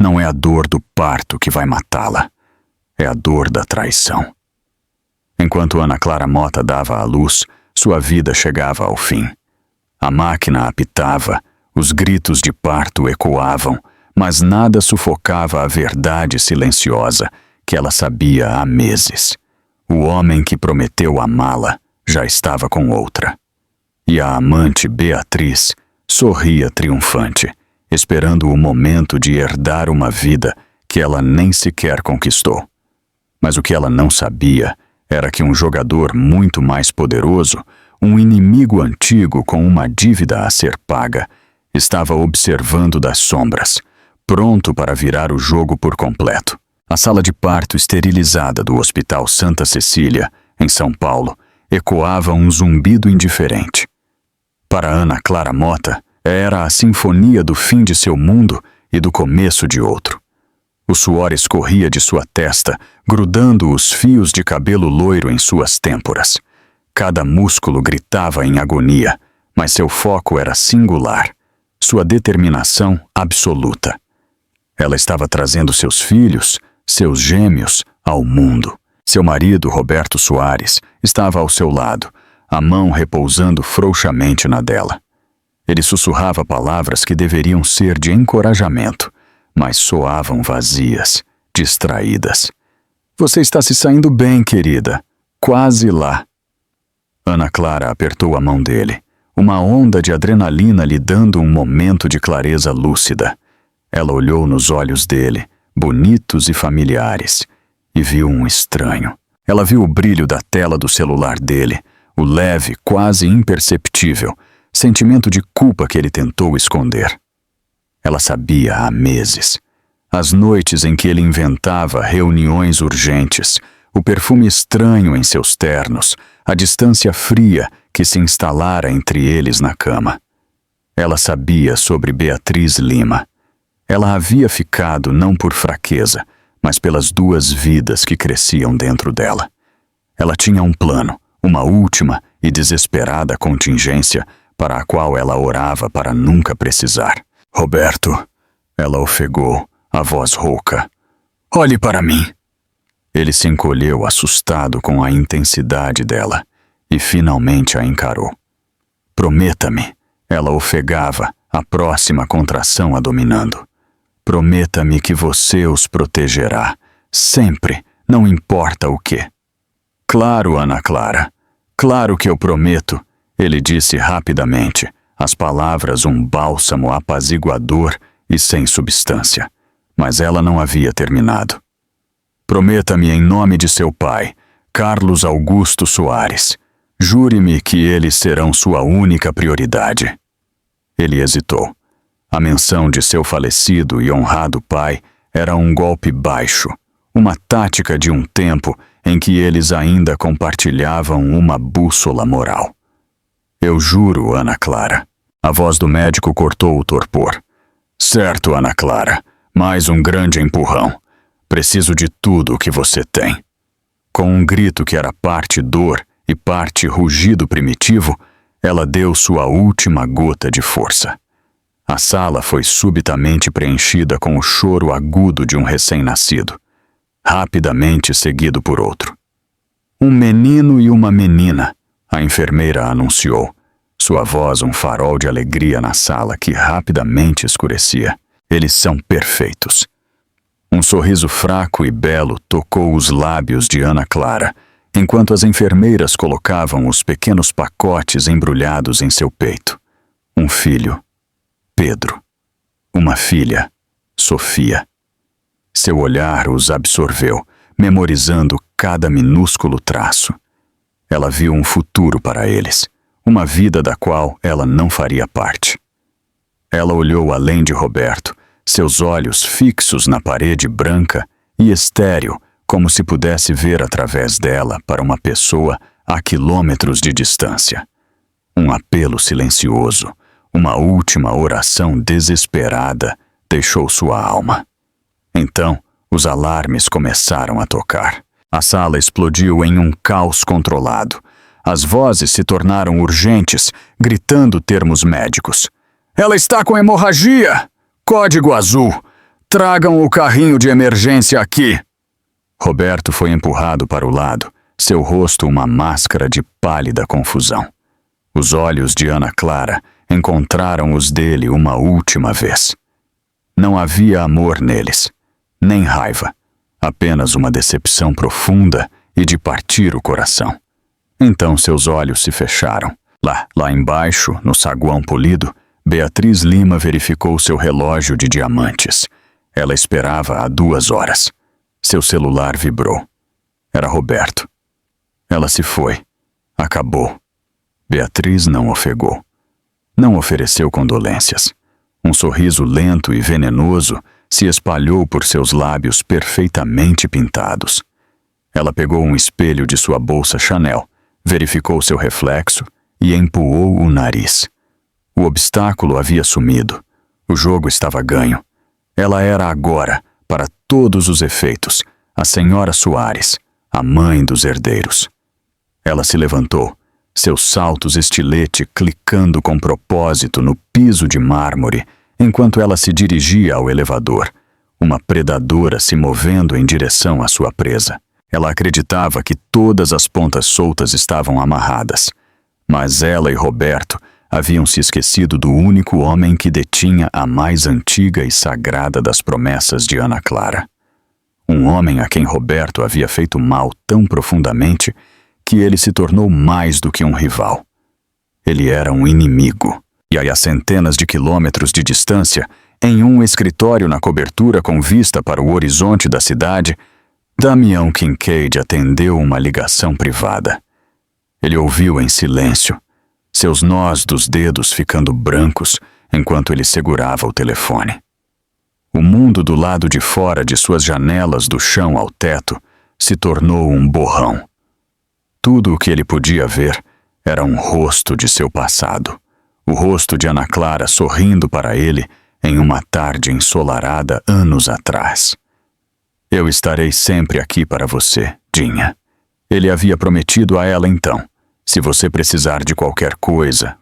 Não é a dor do parto que vai matá-la. É a dor da traição. Enquanto Ana Clara Motta dava à luz, sua vida chegava ao fim. A máquina apitava, os gritos de parto ecoavam, mas nada sufocava a verdade silenciosa que ela sabia há meses. O homem que prometeu amá-la já estava com outra. E a amante Beatriz sorria triunfante, esperando o momento de herdar uma vida que ela nem sequer conquistou. Mas o que ela não sabia era que um jogador muito mais poderoso, um inimigo antigo com uma dívida a ser paga, estava observando das sombras, pronto para virar o jogo por completo. A sala de parto esterilizada do Hospital Santa Cecília, em São Paulo, ecoava um zumbido indiferente. Para Ana Clara Motta, era a sinfonia do fim de seu mundo e do começo de outro. O suor escorria de sua testa, grudando os fios de cabelo loiro em suas têmporas. Cada músculo gritava em agonia, mas seu foco era singular, sua determinação absoluta. Ela estava trazendo seus filhos, seus gêmeos, ao mundo. Seu marido, Roberto Soares, estava ao seu lado, a mão repousando frouxamente na dela. Ele sussurrava palavras que deveriam ser de encorajamento, mas soavam vazias, distraídas. Você está se saindo bem, querida. Quase lá. Ana Clara apertou a mão dele, uma onda de adrenalina lhe dando um momento de clareza lúcida. Ela olhou nos olhos dele, bonitos e familiares, e viu um estranho. Ela viu o brilho da tela do celular dele, o leve, quase imperceptível, sentimento de culpa que ele tentou esconder. Ela sabia há meses. As noites em que ele inventava reuniões urgentes, o perfume estranho em seus ternos, a distância fria que se instalara entre eles na cama. Ela sabia sobre Beatriz Lima. Ela havia ficado não por fraqueza, mas pelas duas vidas que cresciam dentro dela. Ela tinha um plano, uma última e desesperada contingência para a qual ela orava para nunca precisar. Roberto, ela ofegou, a voz rouca. Olhe para mim. Ele se encolheu assustado com a intensidade dela e finalmente a encarou. Prometa-me, ela ofegava, a próxima contração a dominando. Prometa-me que você os protegerá, sempre, não importa o quê. Claro, Ana Clara, claro que eu prometo, ele disse rapidamente, as palavras um bálsamo apaziguador e sem substância. Mas ela não havia terminado. Prometa-me em nome de seu pai, Carlos Augusto Soares. Jure-me que eles serão sua única prioridade. Ele hesitou. A menção de seu falecido e honrado pai era um golpe baixo, uma tática de um tempo em que eles ainda compartilhavam uma bússola moral. Eu juro, Ana Clara. A voz do médico cortou o torpor. Certo, Ana Clara. Mais um grande empurrão. Preciso de tudo o que você tem. Com um grito que era parte dor e parte rugido primitivo, ela deu sua última gota de força. A sala foi subitamente preenchida com o choro agudo de um recém-nascido, rapidamente seguido por outro. Um menino e uma menina, a enfermeira anunciou, sua voz um farol de alegria na sala que rapidamente escurecia. Eles são perfeitos. Um sorriso fraco e belo tocou os lábios de Ana Clara, enquanto as enfermeiras colocavam os pequenos pacotes embrulhados em seu peito. Um filho, Pedro. Uma filha, Sofia. Seu olhar os absorveu, memorizando cada minúsculo traço. Ela viu um futuro para eles, uma vida da qual ela não faria parte. Ela olhou além de Roberto, seus olhos fixos na parede branca e estéril, como se pudesse ver através dela para uma pessoa a quilômetros de distância. Um apelo silencioso, uma última oração desesperada deixou sua alma. Então, os alarmes começaram a tocar. A sala explodiu em um caos controlado. As vozes se tornaram urgentes, gritando termos médicos. Ela está com hemorragia! Código azul! Tragam o carrinho de emergência aqui! Roberto foi empurrado para o lado, seu rosto uma máscara de pálida confusão. Os olhos de Ana Clara encontraram os dele uma última vez. Não havia amor neles, nem raiva, apenas uma decepção profunda e de partir o coração. Então seus olhos se fecharam. Lá embaixo, no saguão polido, Beatriz Lima verificou seu relógio de diamantes. Ela esperava há 2 horas. Seu celular vibrou. Era Roberto. Ela se foi. Acabou. Beatriz não ofegou. Não ofereceu condolências. Um sorriso lento e venenoso se espalhou por seus lábios perfeitamente pintados. Ela pegou um espelho de sua bolsa Chanel, verificou seu reflexo e empuou o nariz. O obstáculo havia sumido. O jogo estava ganho. Ela era agora, para todos os efeitos, a senhora Soares, a mãe dos herdeiros. Ela se levantou, seus saltos estilete clicando com propósito no piso de mármore, enquanto ela se dirigia ao elevador, uma predadora se movendo em direção à sua presa. Ela acreditava que todas as pontas soltas estavam amarradas, mas ela e Roberto haviam se esquecido do único homem que detinha a mais antiga e sagrada das promessas de Ana Clara. Um homem a quem Roberto havia feito mal tão profundamente que ele se tornou mais do que um rival. Ele era um inimigo. E aí, a centenas de quilômetros de distância, em um escritório na cobertura com vista para o horizonte da cidade, Damião Kincaid atendeu uma ligação privada. Ele ouviu em silêncio, seus nós dos dedos ficando brancos enquanto ele segurava o telefone. O mundo do lado de fora de suas janelas do chão ao teto se tornou um borrão. Tudo o que ele podia ver era um rosto de seu passado, o rosto de Ana Clara sorrindo para ele em uma tarde ensolarada anos atrás. Eu estarei sempre aqui para você, Dinha. Ele havia prometido a ela então. Se você precisar de qualquer coisa,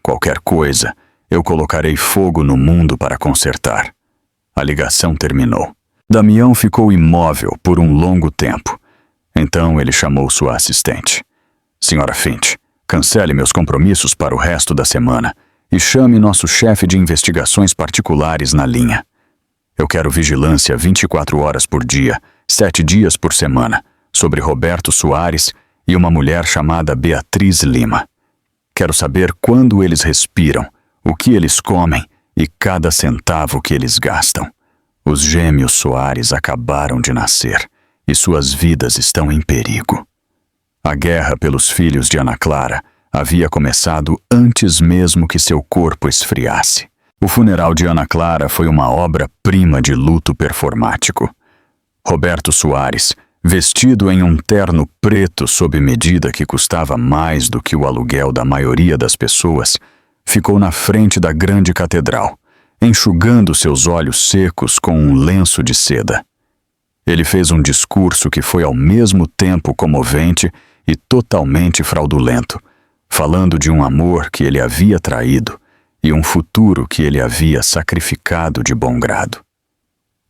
eu colocarei fogo no mundo para consertar. A ligação terminou. Damião ficou imóvel por um longo tempo. Então ele chamou sua assistente. Senhora Finch, cancele meus compromissos para o resto da semana e chame nosso chefe de investigações particulares na linha. Eu quero vigilância 24 horas por dia, 7 dias por semana, sobre Roberto Soares e uma mulher chamada Beatriz Lima. Quero saber quando eles respiram, o que eles comem e cada centavo que eles gastam. Os gêmeos Soares acabaram de nascer e suas vidas estão em perigo. A guerra pelos filhos de Ana Clara havia começado antes mesmo que seu corpo esfriasse. O funeral de Ana Clara foi uma obra-prima de luto performático. Roberto Soares, vestido em um terno preto sob medida que custava mais do que o aluguel da maioria das pessoas, ficou na frente da grande catedral, enxugando seus olhos secos com um lenço de seda. Ele fez um discurso que foi ao mesmo tempo comovente e totalmente fraudulento, falando de um amor que ele havia traído e um futuro que ele havia sacrificado de bom grado.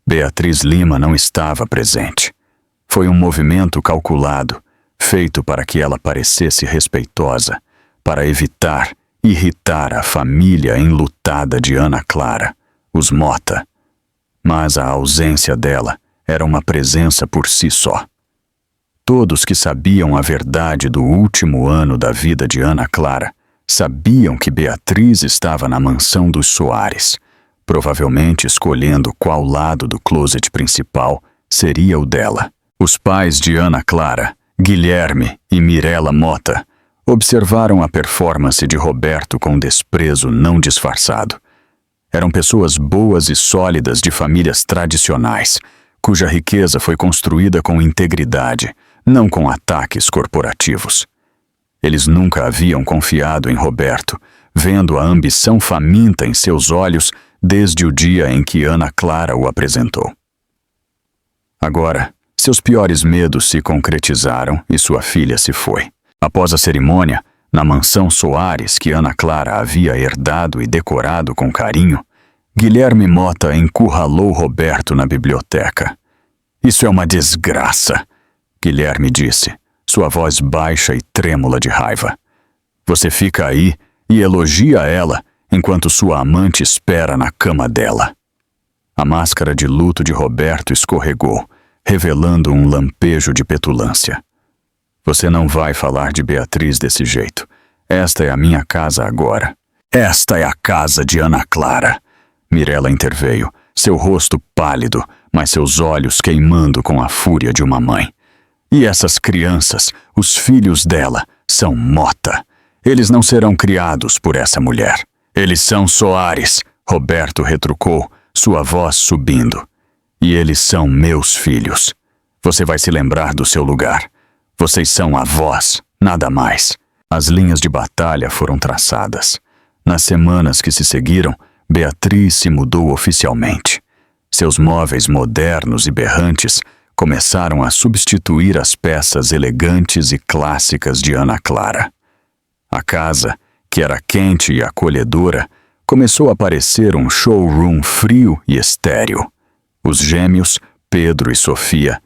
Beatriz Lima não estava presente. Foi um movimento calculado, feito para que ela parecesse respeitosa, para evitar irritar a família enlutada de Ana Clara, os Mota. Mas a ausência dela era uma presença por si só. Todos que sabiam a verdade do último ano da vida de Ana Clara sabiam que Beatriz estava na mansão dos Soares, provavelmente escolhendo qual lado do closet principal seria o dela. Os pais de Ana Clara, Guilherme e Mirella Mota, observaram a performance de Roberto com desprezo não disfarçado. Eram pessoas boas e sólidas de famílias tradicionais, cuja riqueza foi construída com integridade, não com ataques corporativos. Eles nunca haviam confiado em Roberto, vendo a ambição faminta em seus olhos desde o dia em que Ana Clara o apresentou. Agora, seus piores medos se concretizaram e sua filha se foi. Após a cerimônia, na mansão Soares que Ana Clara havia herdado e decorado com carinho, Guilherme Mota encurralou Roberto na biblioteca. Isso é uma desgraça, Guilherme disse, sua voz baixa e trêmula de raiva. Você fica aí e elogia ela enquanto sua amante espera na cama dela. A máscara de luto de Roberto escorregou, revelando um lampejo de petulância. Você não vai falar de Beatriz desse jeito. Esta é a minha casa agora. Esta é a casa de Ana Clara. Mirella interveio, seu rosto pálido, mas seus olhos queimando com a fúria de uma mãe. E essas crianças, os filhos dela, são Mota. Eles não serão criados por essa mulher. Eles são Soares, Roberto retrucou, sua voz subindo. E eles são meus filhos. Você vai se lembrar do seu lugar. Vocês são avós, nada mais. As linhas de batalha foram traçadas. Nas semanas que se seguiram, Beatriz se mudou oficialmente. Seus móveis modernos e berrantes começaram a substituir as peças elegantes e clássicas de Ana Clara. A casa, que era quente e acolhedora, começou a parecer um showroom frio e estéril. Os gêmeos, Pedro e Sofia,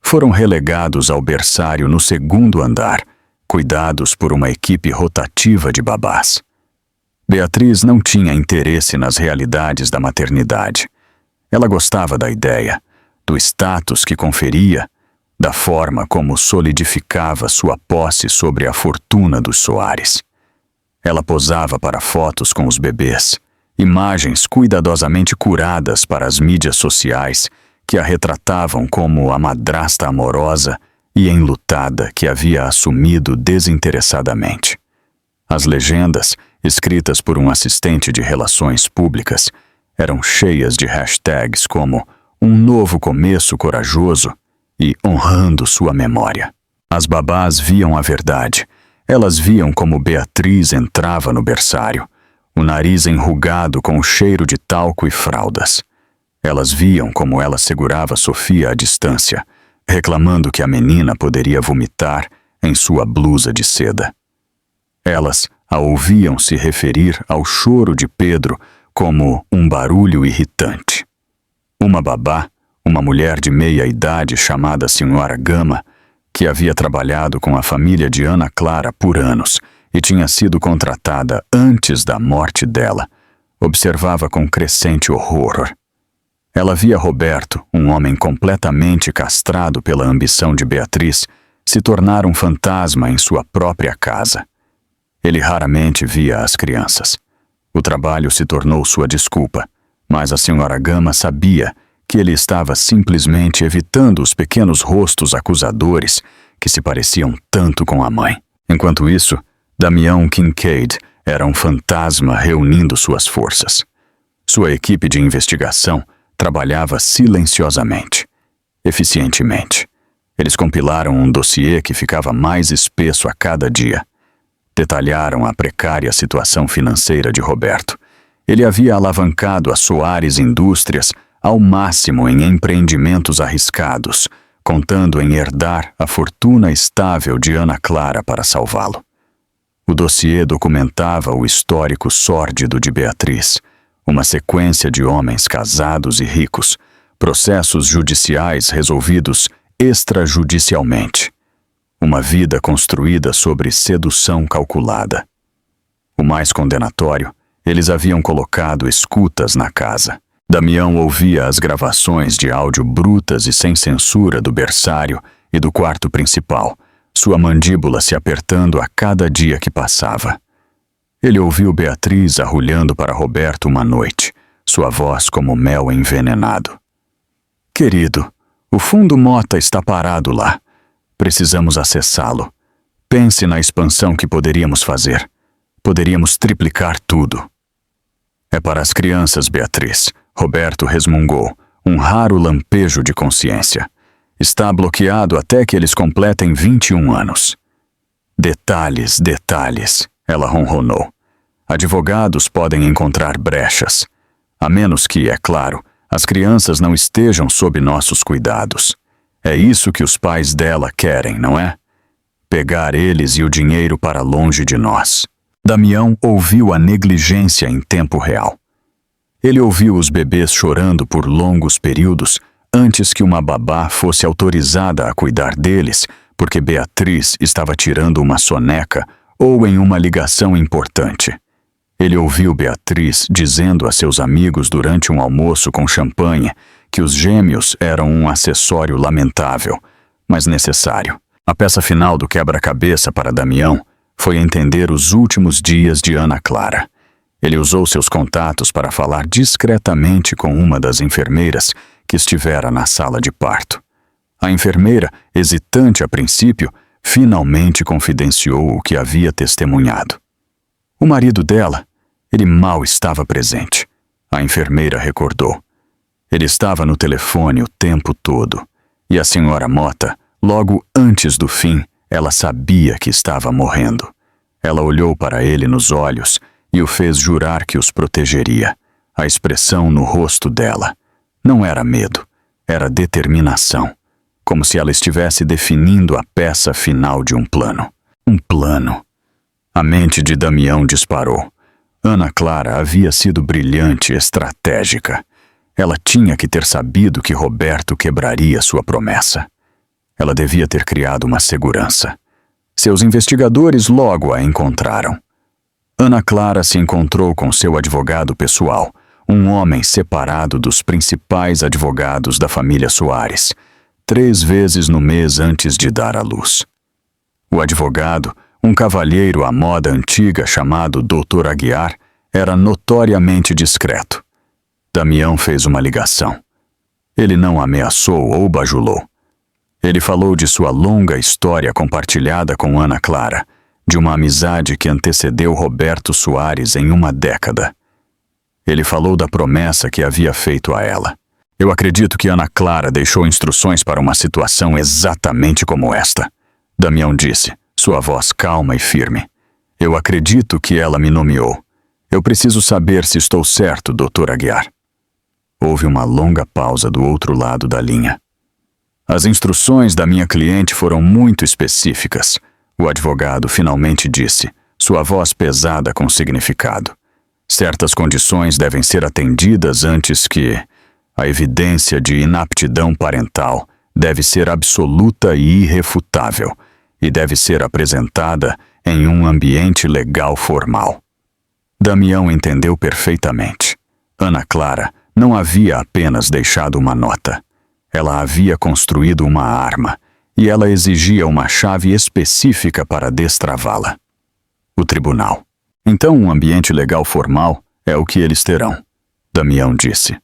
foram relegados ao berçário no segundo andar, cuidados por uma equipe rotativa de babás. Beatriz não tinha interesse nas realidades da maternidade. Ela gostava da ideia, do status que conferia, da forma como solidificava sua posse sobre a fortuna dos Soares. Ela posava para fotos com os bebês, imagens cuidadosamente curadas para as mídias sociais que a retratavam como a madrasta amorosa e enlutada que havia assumido desinteressadamente. As legendas, escritas por um assistente de relações públicas, eram cheias de hashtags como "um novo começo corajoso" e "honrando sua memória". As babás viam a verdade. Elas viam como Beatriz entrava no berçário, o nariz enrugado com o cheiro de talco e fraldas. Elas viam como ela segurava Sofia à distância, reclamando que a menina poderia vomitar em sua blusa de seda. Elas a ouviam se referir ao choro de Pedro como um barulho irritante. Uma babá, uma mulher de meia-idade chamada Senhora Gama, que havia trabalhado com a família de Ana Clara por anos e tinha sido contratada antes da morte dela, observava com crescente horror. Ela via Roberto, um homem completamente castrado pela ambição de Beatriz, se tornar um fantasma em sua própria casa. Ele raramente via as crianças. O trabalho se tornou sua desculpa, mas a Senhora Gama sabia que ele estava simplesmente evitando os pequenos rostos acusadores que se pareciam tanto com a mãe. Enquanto isso, Damião Kincaid era um fantasma reunindo suas forças. Sua equipe de investigação trabalhava silenciosamente, eficientemente. Eles compilaram um dossiê que ficava mais espesso a cada dia. Detalharam a precária situação financeira de Roberto. Ele havia alavancado a Soares Indústrias ao máximo em empreendimentos arriscados, contando em herdar a fortuna estável de Ana Clara para salvá-lo. O dossiê documentava o histórico sórdido de Beatriz, uma sequência de homens casados e ricos, processos judiciais resolvidos extrajudicialmente, uma vida construída sobre sedução calculada. O mais condenatório, eles haviam colocado escutas na casa. Damião ouvia as gravações de áudio brutas e sem censura do berçário e do quarto principal, sua mandíbula se apertando a cada dia que passava. Ele ouviu Beatriz arrulhando para Roberto uma noite, sua voz como mel envenenado. "Querido, o fundo Mota está parado lá. Precisamos acessá-lo. Pense na expansão que poderíamos fazer. Poderíamos triplicar tudo." "É para as crianças, Beatriz", Roberto resmungou, um raro lampejo de consciência. "Está bloqueado até que eles completem 21 anos. "Detalhes, detalhes", ela ronronou. "Advogados podem encontrar brechas. A menos que, é claro, as crianças não estejam sob nossos cuidados. É isso que os pais dela querem, não é? Pegar eles e o dinheiro para longe de nós." Damião ouviu a negligência em tempo real. Ele ouviu os bebês chorando por longos períodos antes que uma babá fosse autorizada a cuidar deles, porque Beatriz estava tirando uma soneca ou em uma ligação importante. Ele ouviu Beatriz dizendo a seus amigos durante um almoço com champanhe que os gêmeos eram um acessório lamentável, mas necessário. A peça final do quebra-cabeça para Damião foi entender os últimos dias de Ana Clara. Ele usou seus contatos para falar discretamente com uma das enfermeiras que estivera na sala de parto. A enfermeira, hesitante a princípio, finalmente confidenciou o que havia testemunhado. O marido dela, ele mal estava presente. A enfermeira recordou. Ele estava no telefone o tempo todo. E a senhora Mota, logo antes do fim, ela sabia que estava morrendo. Ela olhou para ele nos olhos e o fez jurar que os protegeria. A expressão no rosto dela não era medo, era determinação, como se ela estivesse definindo a peça final de um plano. Um plano. A mente de Damião disparou. Ana Clara havia sido brilhante, estratégica. Ela tinha que ter sabido que Roberto quebraria sua promessa. Ela devia ter criado uma segurança. Seus investigadores logo a encontraram. Ana Clara se encontrou com seu advogado pessoal, um homem separado dos principais advogados da família Soares, 3 vezes no mês antes de dar à luz. O advogado, um cavalheiro à moda antiga chamado Dr. Aguiar, era notoriamente discreto. Damião fez uma ligação. Ele não ameaçou ou bajulou. Ele falou de sua longa história compartilhada com Ana Clara, de uma amizade que antecedeu Roberto Soares em uma década. Ele falou da promessa que havia feito a ela. Eu acredito que Ana Clara deixou instruções para uma situação exatamente como esta, Damião disse, sua voz calma e firme. Eu acredito que ela me nomeou. Eu preciso saber se estou certo, Dr. Aguiar. Houve uma longa pausa do outro lado da linha. As instruções da minha cliente foram muito específicas, o advogado finalmente disse, sua voz pesada com significado. Certas condições devem ser atendidas antes que a evidência de inaptidão parental deve ser absoluta e irrefutável e deve ser apresentada em um ambiente legal formal. Damião entendeu perfeitamente. Ana Clara não havia apenas deixado uma nota. Ela havia construído uma arma e ela exigia uma chave específica para destravá-la. O tribunal. Então um ambiente legal formal é o que eles terão, Damião disse.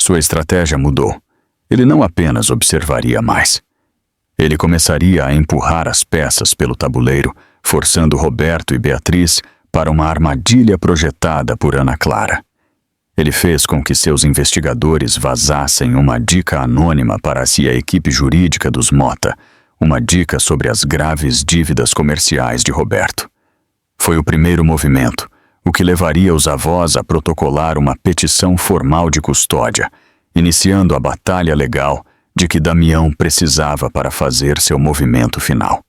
Sua estratégia mudou. Ele não apenas observaria mais. Ele começaria a empurrar as peças pelo tabuleiro, forçando Roberto e Beatriz para uma armadilha projetada por Ana Clara. Ele fez com que seus investigadores vazassem uma dica anônima para a equipe jurídica dos Mota, uma dica sobre as graves dívidas comerciais de Roberto. Foi o primeiro movimento, o que levaria os avós a protocolar uma petição formal de custódia, iniciando a batalha legal de que Damião precisava para fazer seu movimento final.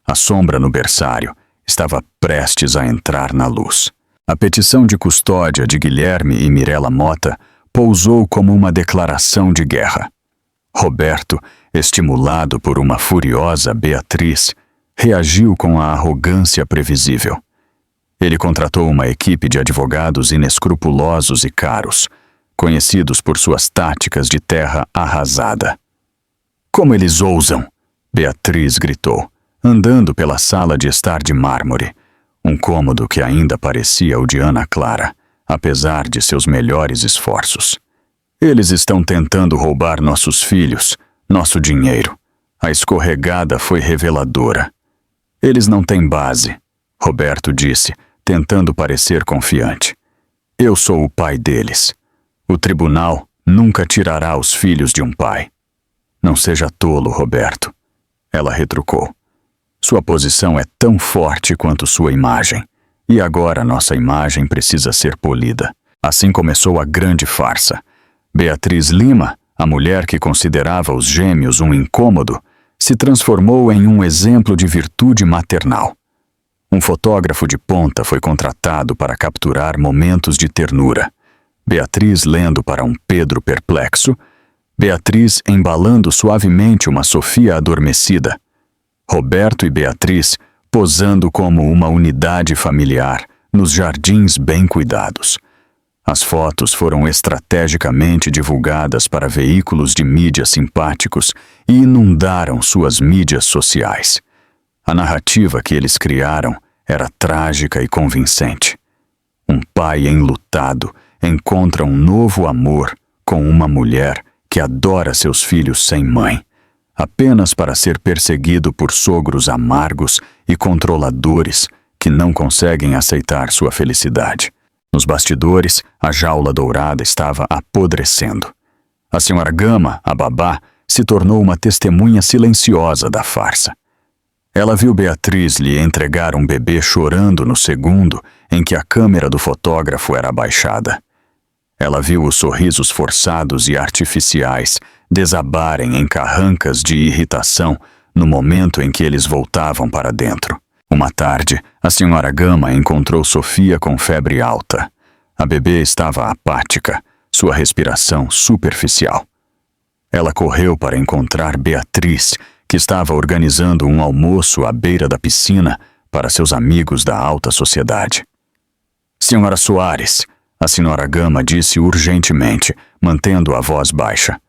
A sombra no berçário estava prestes a entrar na luz. A petição de custódia de Guilherme e Mirella Mota pousou como uma declaração de guerra. Roberto, estimulado por uma furiosa Beatriz, reagiu com a arrogância previsível. Ele contratou uma equipe de advogados inescrupulosos e caros, conhecidos por suas táticas de terra arrasada. Como eles ousam! Beatriz gritou, andando pela sala de estar de mármore, um cômodo que ainda parecia o de Ana Clara, apesar de seus melhores esforços. Eles estão tentando roubar nossos filhos, nosso dinheiro. A escorregada foi reveladora. Eles não têm base, Roberto disse, tentando parecer confiante. Eu sou o pai deles. O tribunal nunca tirará os filhos de um pai. Não seja tolo, Roberto. Ela retrucou. Sua posição é tão forte quanto sua imagem. E agora nossa imagem precisa ser polida. Assim começou a grande farsa. Beatriz Lima, a mulher que considerava os gêmeos um incômodo, se transformou em um exemplo de virtude maternal. Um fotógrafo de ponta foi contratado para capturar momentos de ternura. Beatriz lendo para um Pedro perplexo, Beatriz embalando suavemente uma Sofia adormecida, Roberto e Beatriz posando como uma unidade familiar nos jardins bem cuidados. As fotos foram estrategicamente divulgadas para veículos de mídia simpáticos e inundaram suas mídias sociais. A narrativa que eles criaram era trágica e convincente. Um pai enlutado encontra um novo amor com uma mulher que adora seus filhos sem mãe, apenas para ser perseguido por sogros amargos e controladores que não conseguem aceitar sua felicidade. Nos bastidores, a jaula dourada estava apodrecendo. A senhora Gama, a babá, se tornou uma testemunha silenciosa da farsa. Ela viu Beatriz lhe entregar um bebê chorando no segundo em que a câmera do fotógrafo era abaixada. Ela viu os sorrisos forçados e artificiais desabarem em carrancas de irritação no momento em que eles voltavam para dentro. Uma tarde, a senhora Gama encontrou Sofia com febre alta. A bebê estava apática, sua respiração superficial. Ela correu para encontrar Beatriz, que estava organizando um almoço à beira da piscina para seus amigos da alta sociedade. Senhora Soares, a senhora Gama disse urgentemente, mantendo a voz baixa.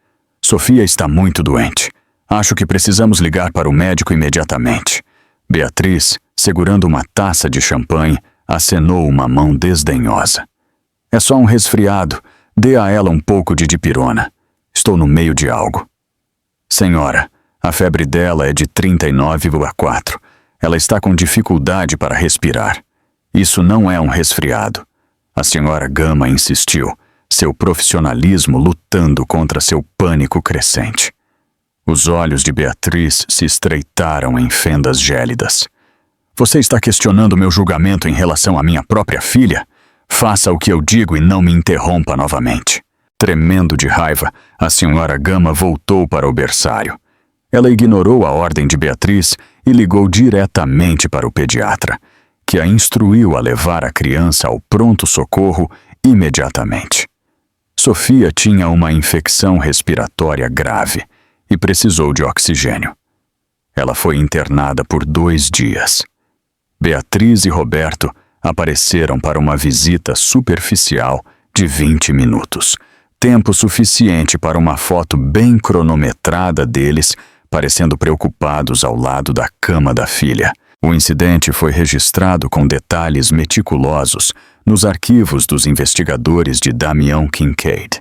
Sofia está muito doente. Acho que precisamos ligar para o médico imediatamente. Beatriz, segurando uma taça de champanhe, acenou uma mão desdenhosa. É só um resfriado. Dê a ela um pouco de dipirona. Estou no meio de algo. Senhora, a febre dela é de 39,4. Ela está com dificuldade para respirar. Isso não é um resfriado. A senhora Gama insistiu, seu profissionalismo lutando contra seu pânico crescente. Os olhos de Beatriz se estreitaram em fendas gélidas. Você está questionando meu julgamento em relação à minha própria filha? Faça o que eu digo e não me interrompa novamente. Tremendo de raiva, a senhora Gama voltou para o berçário. Ela ignorou a ordem de Beatriz e ligou diretamente para o pediatra, que a instruiu a levar a criança ao pronto-socorro imediatamente. Sofia tinha uma infecção respiratória grave e precisou de oxigênio. Ela foi internada por 2 dias. Beatriz e Roberto apareceram para uma visita superficial de 20 minutos, tempo suficiente para uma foto bem cronometrada deles, parecendo preocupados ao lado da cama da filha. O incidente foi registrado com detalhes meticulosos nos arquivos dos investigadores de Damião Kincaid.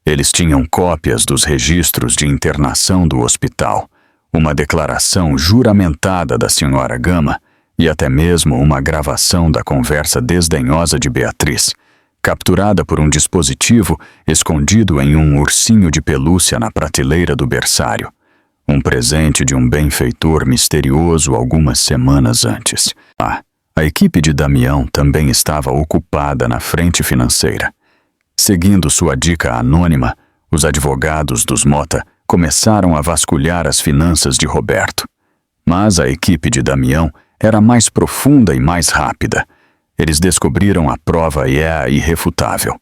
Eles tinham cópias dos registros de internação do hospital, uma declaração juramentada da senhora Gama e até mesmo uma gravação da conversa desdenhosa de Beatriz, capturada por um dispositivo escondido em um ursinho de pelúcia na prateleira do berçário, um presente de um benfeitor misterioso algumas semanas antes. A equipe de Damião também estava ocupada na frente financeira. Seguindo sua dica anônima, os advogados dos Mota começaram a vasculhar as finanças de Roberto. Mas a equipe de Damião era mais profunda e mais rápida. Eles descobriram a prova e é irrefutável.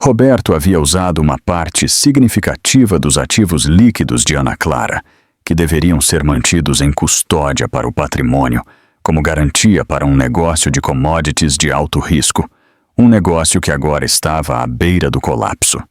Roberto havia usado uma parte significativa dos ativos líquidos de Ana Clara, que deveriam ser mantidos em custódia para o patrimônio, como garantia para um negócio de commodities de alto risco, um negócio que agora estava à beira do colapso.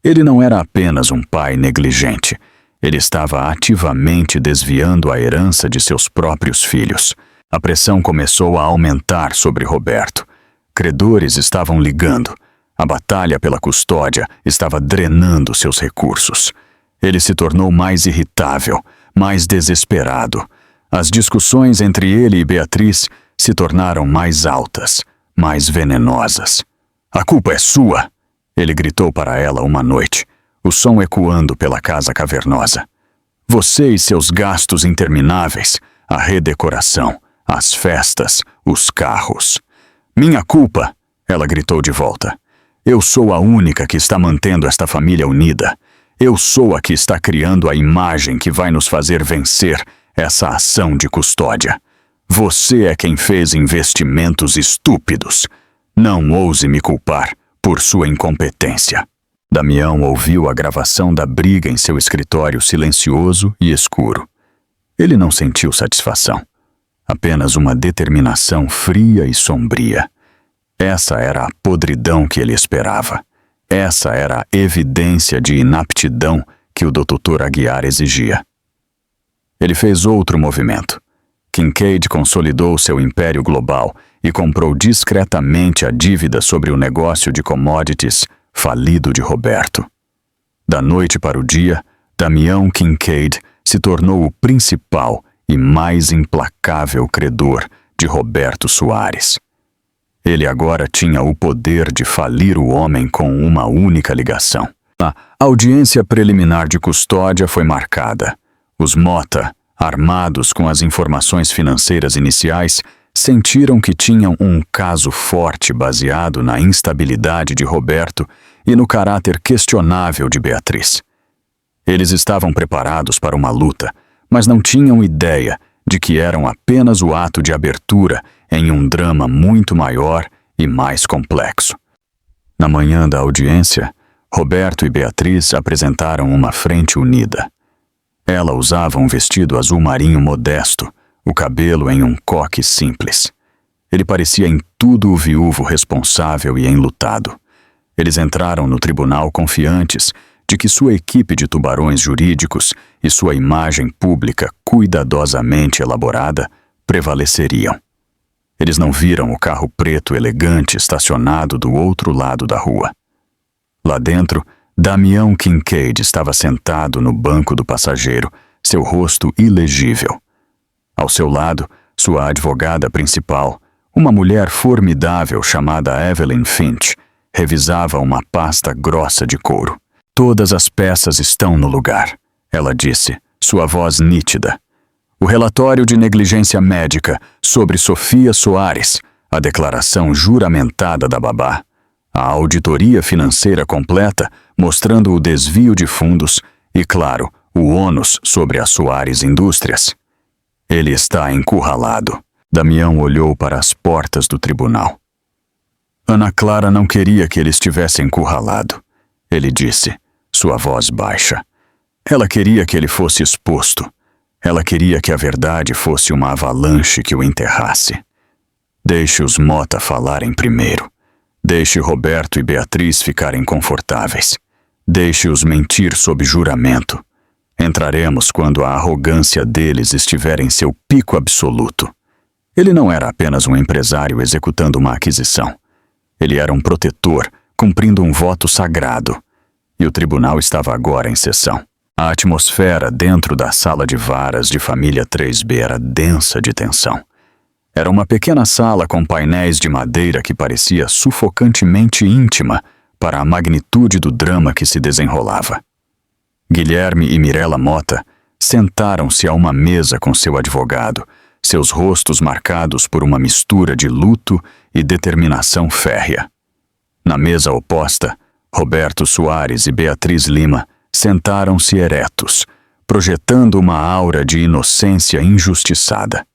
Ele não era apenas um pai negligente, ele estava ativamente desviando a herança de seus próprios filhos. A pressão começou a aumentar sobre Roberto. Credores estavam ligando. A batalha pela custódia estava drenando seus recursos. Ele se tornou mais irritável, mais desesperado. As discussões entre ele e Beatriz se tornaram mais altas, mais venenosas. A culpa é sua, ele gritou para ela uma noite, o som ecoando pela casa cavernosa. Você e seus gastos intermináveis, a redecoração, as festas, os carros. Minha culpa, ela gritou de volta. Eu sou a única que está mantendo esta família unida. Eu sou a que está criando a imagem que vai nos fazer vencer essa ação de custódia. Você é quem fez investimentos estúpidos. Não ouse me culpar, por sua incompetência. Damião ouviu a gravação da briga em seu escritório silencioso e escuro. Ele não sentiu satisfação, apenas uma determinação fria e sombria. Essa era a podridão que ele esperava. Essa era a evidência de inaptidão que o Dr. Aguiar exigia. Ele fez outro movimento. Kincaid consolidou seu império global e comprou discretamente a dívida sobre o negócio de commodities falido de Roberto. Da noite para o dia, Damião Kincaid se tornou o principal e mais implacável credor de Roberto Soares. Ele agora tinha o poder de falir o homem com uma única ligação. A audiência preliminar de custódia foi marcada. Os Mota, armados com as informações financeiras iniciais, sentiram que tinham um caso forte baseado na instabilidade de Roberto e no caráter questionável de Beatriz. Eles estavam preparados para uma luta, mas não tinham ideia de que eram apenas o ato de abertura em um drama muito maior e mais complexo. Na manhã da audiência, Roberto e Beatriz apresentaram uma frente unida. Ela usava um vestido azul marinho modesto, o cabelo em um coque simples. Ele parecia em tudo o viúvo responsável e enlutado. Eles entraram no tribunal confiantes de que sua equipe de tubarões jurídicos e sua imagem pública cuidadosamente elaborada prevaleceriam. Eles não viram o carro preto elegante estacionado do outro lado da rua. Lá dentro, Damião Kincaid estava sentado no banco do passageiro, seu rosto ilegível. Ao seu lado, sua advogada principal, uma mulher formidável chamada Evelyn Finch, revisava uma pasta grossa de couro. "Todas as peças estão no lugar", ela disse, sua voz nítida. "O relatório de negligência médica sobre Sofia Soares, a declaração juramentada da babá, a auditoria financeira completa mostrando o desvio de fundos e, claro, o ônus sobre a Soares Indústrias. Ele está encurralado." Damião olhou para as portas do tribunal. "Ana Clara não queria que ele estivesse encurralado", ele disse, sua voz baixa. "Ela queria que ele fosse exposto. Ela queria que a verdade fosse uma avalanche que o enterrasse. Deixe os Mota falarem primeiro. Deixe Roberto e Beatriz ficarem confortáveis. Deixe-os mentir sob juramento. Entraremos quando a arrogância deles estiver em seu pico absoluto." Ele não era apenas um empresário executando uma aquisição. Ele era um protetor, cumprindo um voto sagrado. E o tribunal estava agora em sessão. A atmosfera dentro da sala de varas de família 3B era densa de tensão. Era uma pequena sala com painéis de madeira que parecia sufocantemente íntima para a magnitude do drama que se desenrolava. Guilherme e Mirella Mota sentaram-se a uma mesa com seu advogado, seus rostos marcados por uma mistura de luto e determinação férrea. Na mesa oposta, Roberto Soares e Beatriz Lima sentaram-se eretos, projetando uma aura de inocência injustiçada.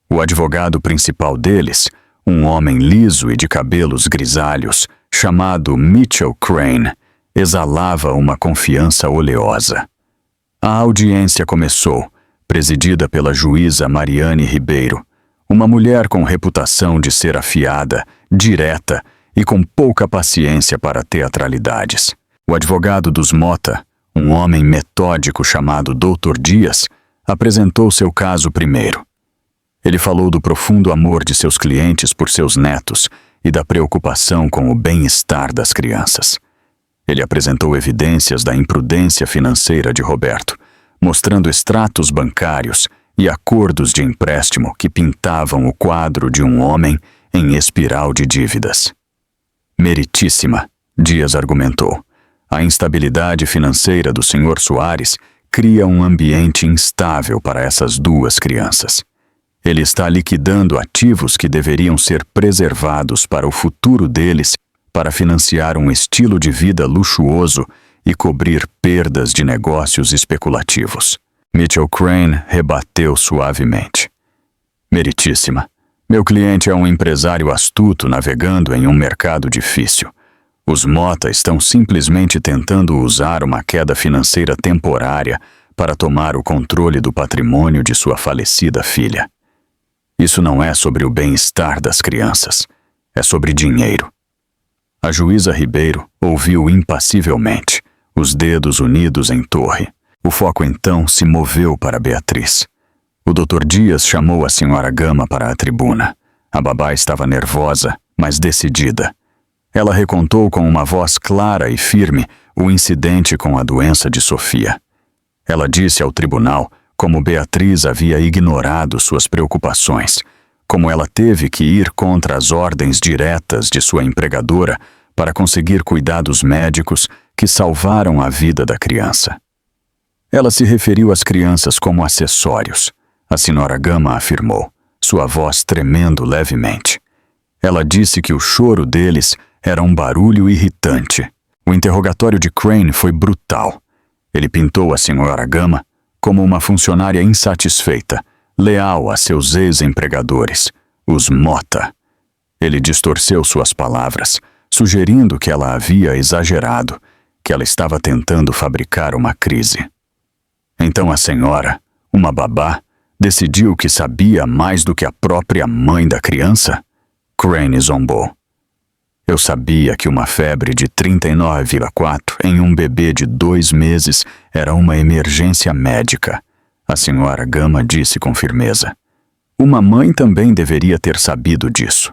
O advogado principal deles, um homem liso e de cabelos grisalhos, chamado Mitchell Crane, exalava uma confiança oleosa. A audiência começou, presidida pela juíza Mariane Ribeiro, uma mulher com reputação de ser afiada, direta e com pouca paciência para teatralidades. O advogado dos Mota, um homem metódico chamado Dr. Dias, apresentou seu caso primeiro. Ele falou do profundo amor de seus clientes por seus netos e da preocupação com o bem-estar das crianças. Ele apresentou evidências da imprudência financeira de Roberto, mostrando extratos bancários e acordos de empréstimo que pintavam o quadro de um homem em espiral de dívidas. "Meritíssima", Dias argumentou, "a instabilidade financeira do Sr. Soares cria um ambiente instável para essas duas crianças. Ele está liquidando ativos que deveriam ser preservados para o futuro deles para financiar um estilo de vida luxuoso e cobrir perdas de negócios especulativos." Mitchell Crane rebateu suavemente. "Meritíssima, meu cliente é um empresário astuto navegando em um mercado difícil. Os Mota estão simplesmente tentando usar uma queda financeira temporária para tomar o controle do patrimônio de sua falecida filha. Isso não é sobre o bem-estar das crianças, é sobre dinheiro. A juíza Ribeiro ouviu impassivelmente, os dedos unidos em torre. O foco então se moveu para Beatriz. O Dr. Dias chamou a Sra. Gama para a tribuna. A babá estava nervosa, mas decidida. Ela recontou com uma voz clara e firme o incidente com a doença de Sofia. Ela disse ao tribunal como Beatriz havia ignorado suas preocupações, como ela teve que ir contra as ordens diretas de sua empregadora para conseguir cuidados médicos que salvaram a vida da criança. Ela se referiu às crianças como acessórios, a Sra. Gama afirmou, sua voz tremendo levemente. Ela disse que o choro deles era um barulho irritante. O interrogatório de Crane foi brutal. Ele pintou a Sra. Gama como uma funcionária insatisfeita, leal a seus ex-empregadores, os Mota. Ele distorceu suas palavras, sugerindo que ela havia exagerado, que ela estava tentando fabricar uma crise. Então a senhora, uma babá, decidiu que sabia mais do que a própria mãe da criança? Crane zombou. Eu sabia que uma febre de 39,4 em um bebê de 2 meses era uma emergência médica, a Sra. Gama disse com firmeza. Uma mãe também deveria ter sabido disso.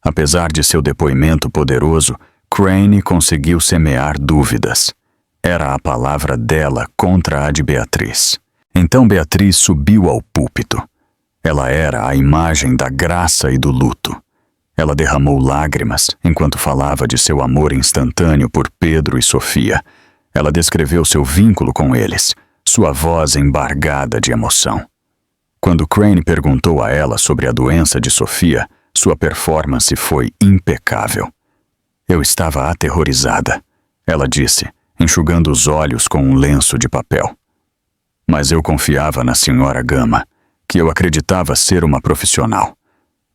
Apesar de seu depoimento poderoso, Crane conseguiu semear dúvidas. Era a palavra dela contra a de Beatriz. Então Beatriz subiu ao púlpito. Ela era a imagem da graça e do luto. Ela derramou lágrimas enquanto falava de seu amor instantâneo por Pedro e Sofia. Ela descreveu seu vínculo com eles, sua voz embargada de emoção. Quando Crane perguntou a ela sobre a doença de Sofia, sua performance foi impecável. Eu estava aterrorizada, ela disse, enxugando os olhos com um lenço de papel. Mas eu confiava na Sra. Gama, que eu acreditava ser uma profissional.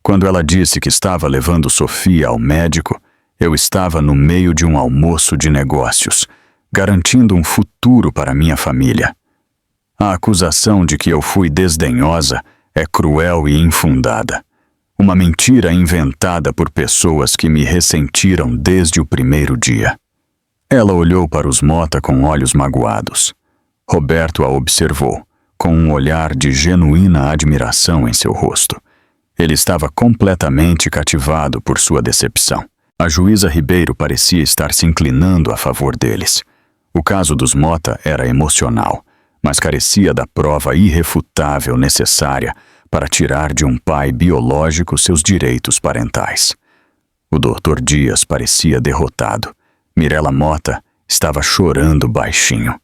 Quando ela disse que estava levando Sofia ao médico, eu estava no meio de um almoço de negócios, garantindo um futuro para minha família. A acusação de que eu fui desdenhosa é cruel e infundada. Uma mentira inventada por pessoas que me ressentiram desde o primeiro dia. Ela olhou para os Mota com olhos magoados. Roberto a observou, com um olhar de genuína admiração em seu rosto. Ele estava completamente cativado por sua decepção. A juíza Ribeiro parecia estar se inclinando a favor deles. O caso dos Mota era emocional, mas carecia da prova irrefutável necessária para tirar de um pai biológico seus direitos parentais. O Dr. Dias parecia derrotado. Mirella Mota estava chorando baixinho.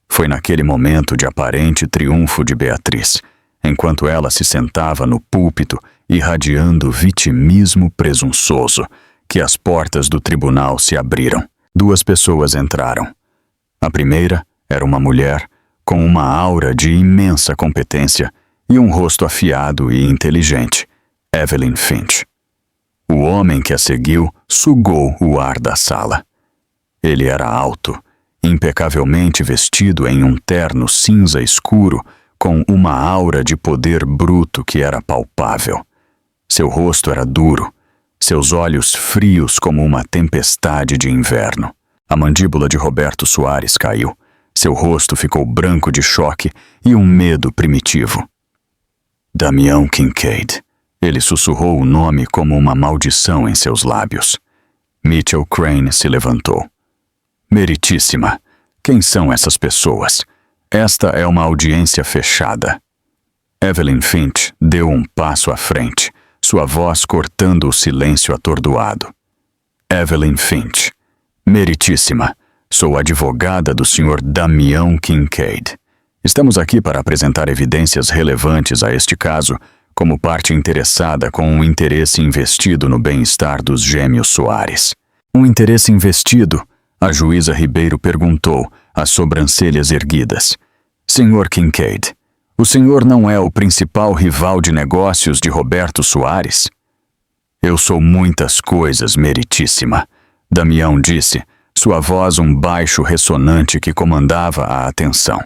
Foi naquele momento de aparente triunfo de Beatriz, enquanto ela se sentava no púlpito irradiando vitimismo presunçoso, que as portas do tribunal se abriram. 2 pessoas entraram. A primeira era uma mulher com uma aura de imensa competência e um rosto afiado e inteligente, Evelyn Finch. O homem que a seguiu sugou o ar da sala. Ele era alto, impecavelmente vestido em um terno cinza escuro, com uma aura de poder bruto que era palpável. Seu rosto era duro, seus olhos frios como uma tempestade de inverno. A mandíbula de Roberto Soares caiu. Seu rosto ficou branco de choque e um medo primitivo. Damião Kincaid. Ele sussurrou o nome como uma maldição em seus lábios. Mitchell Crane se levantou. Meritíssima, quem são essas pessoas? Esta é uma audiência fechada. Evelyn Finch deu um passo à frente, sua voz cortando o silêncio atordoado. Evelyn Finch. Meritíssima, sou advogada do Sr. Damião Kincaid. Estamos aqui para apresentar evidências relevantes a este caso, como parte interessada com um interesse investido no bem-estar dos gêmeos Soares. Um interesse investido? A juíza Ribeiro perguntou, as sobrancelhas erguidas. Sr. Kincaid, o senhor não é o principal rival de negócios de Roberto Soares? Eu sou muitas coisas, meritíssima, Damião disse, sua voz um baixo ressonante que comandava a atenção.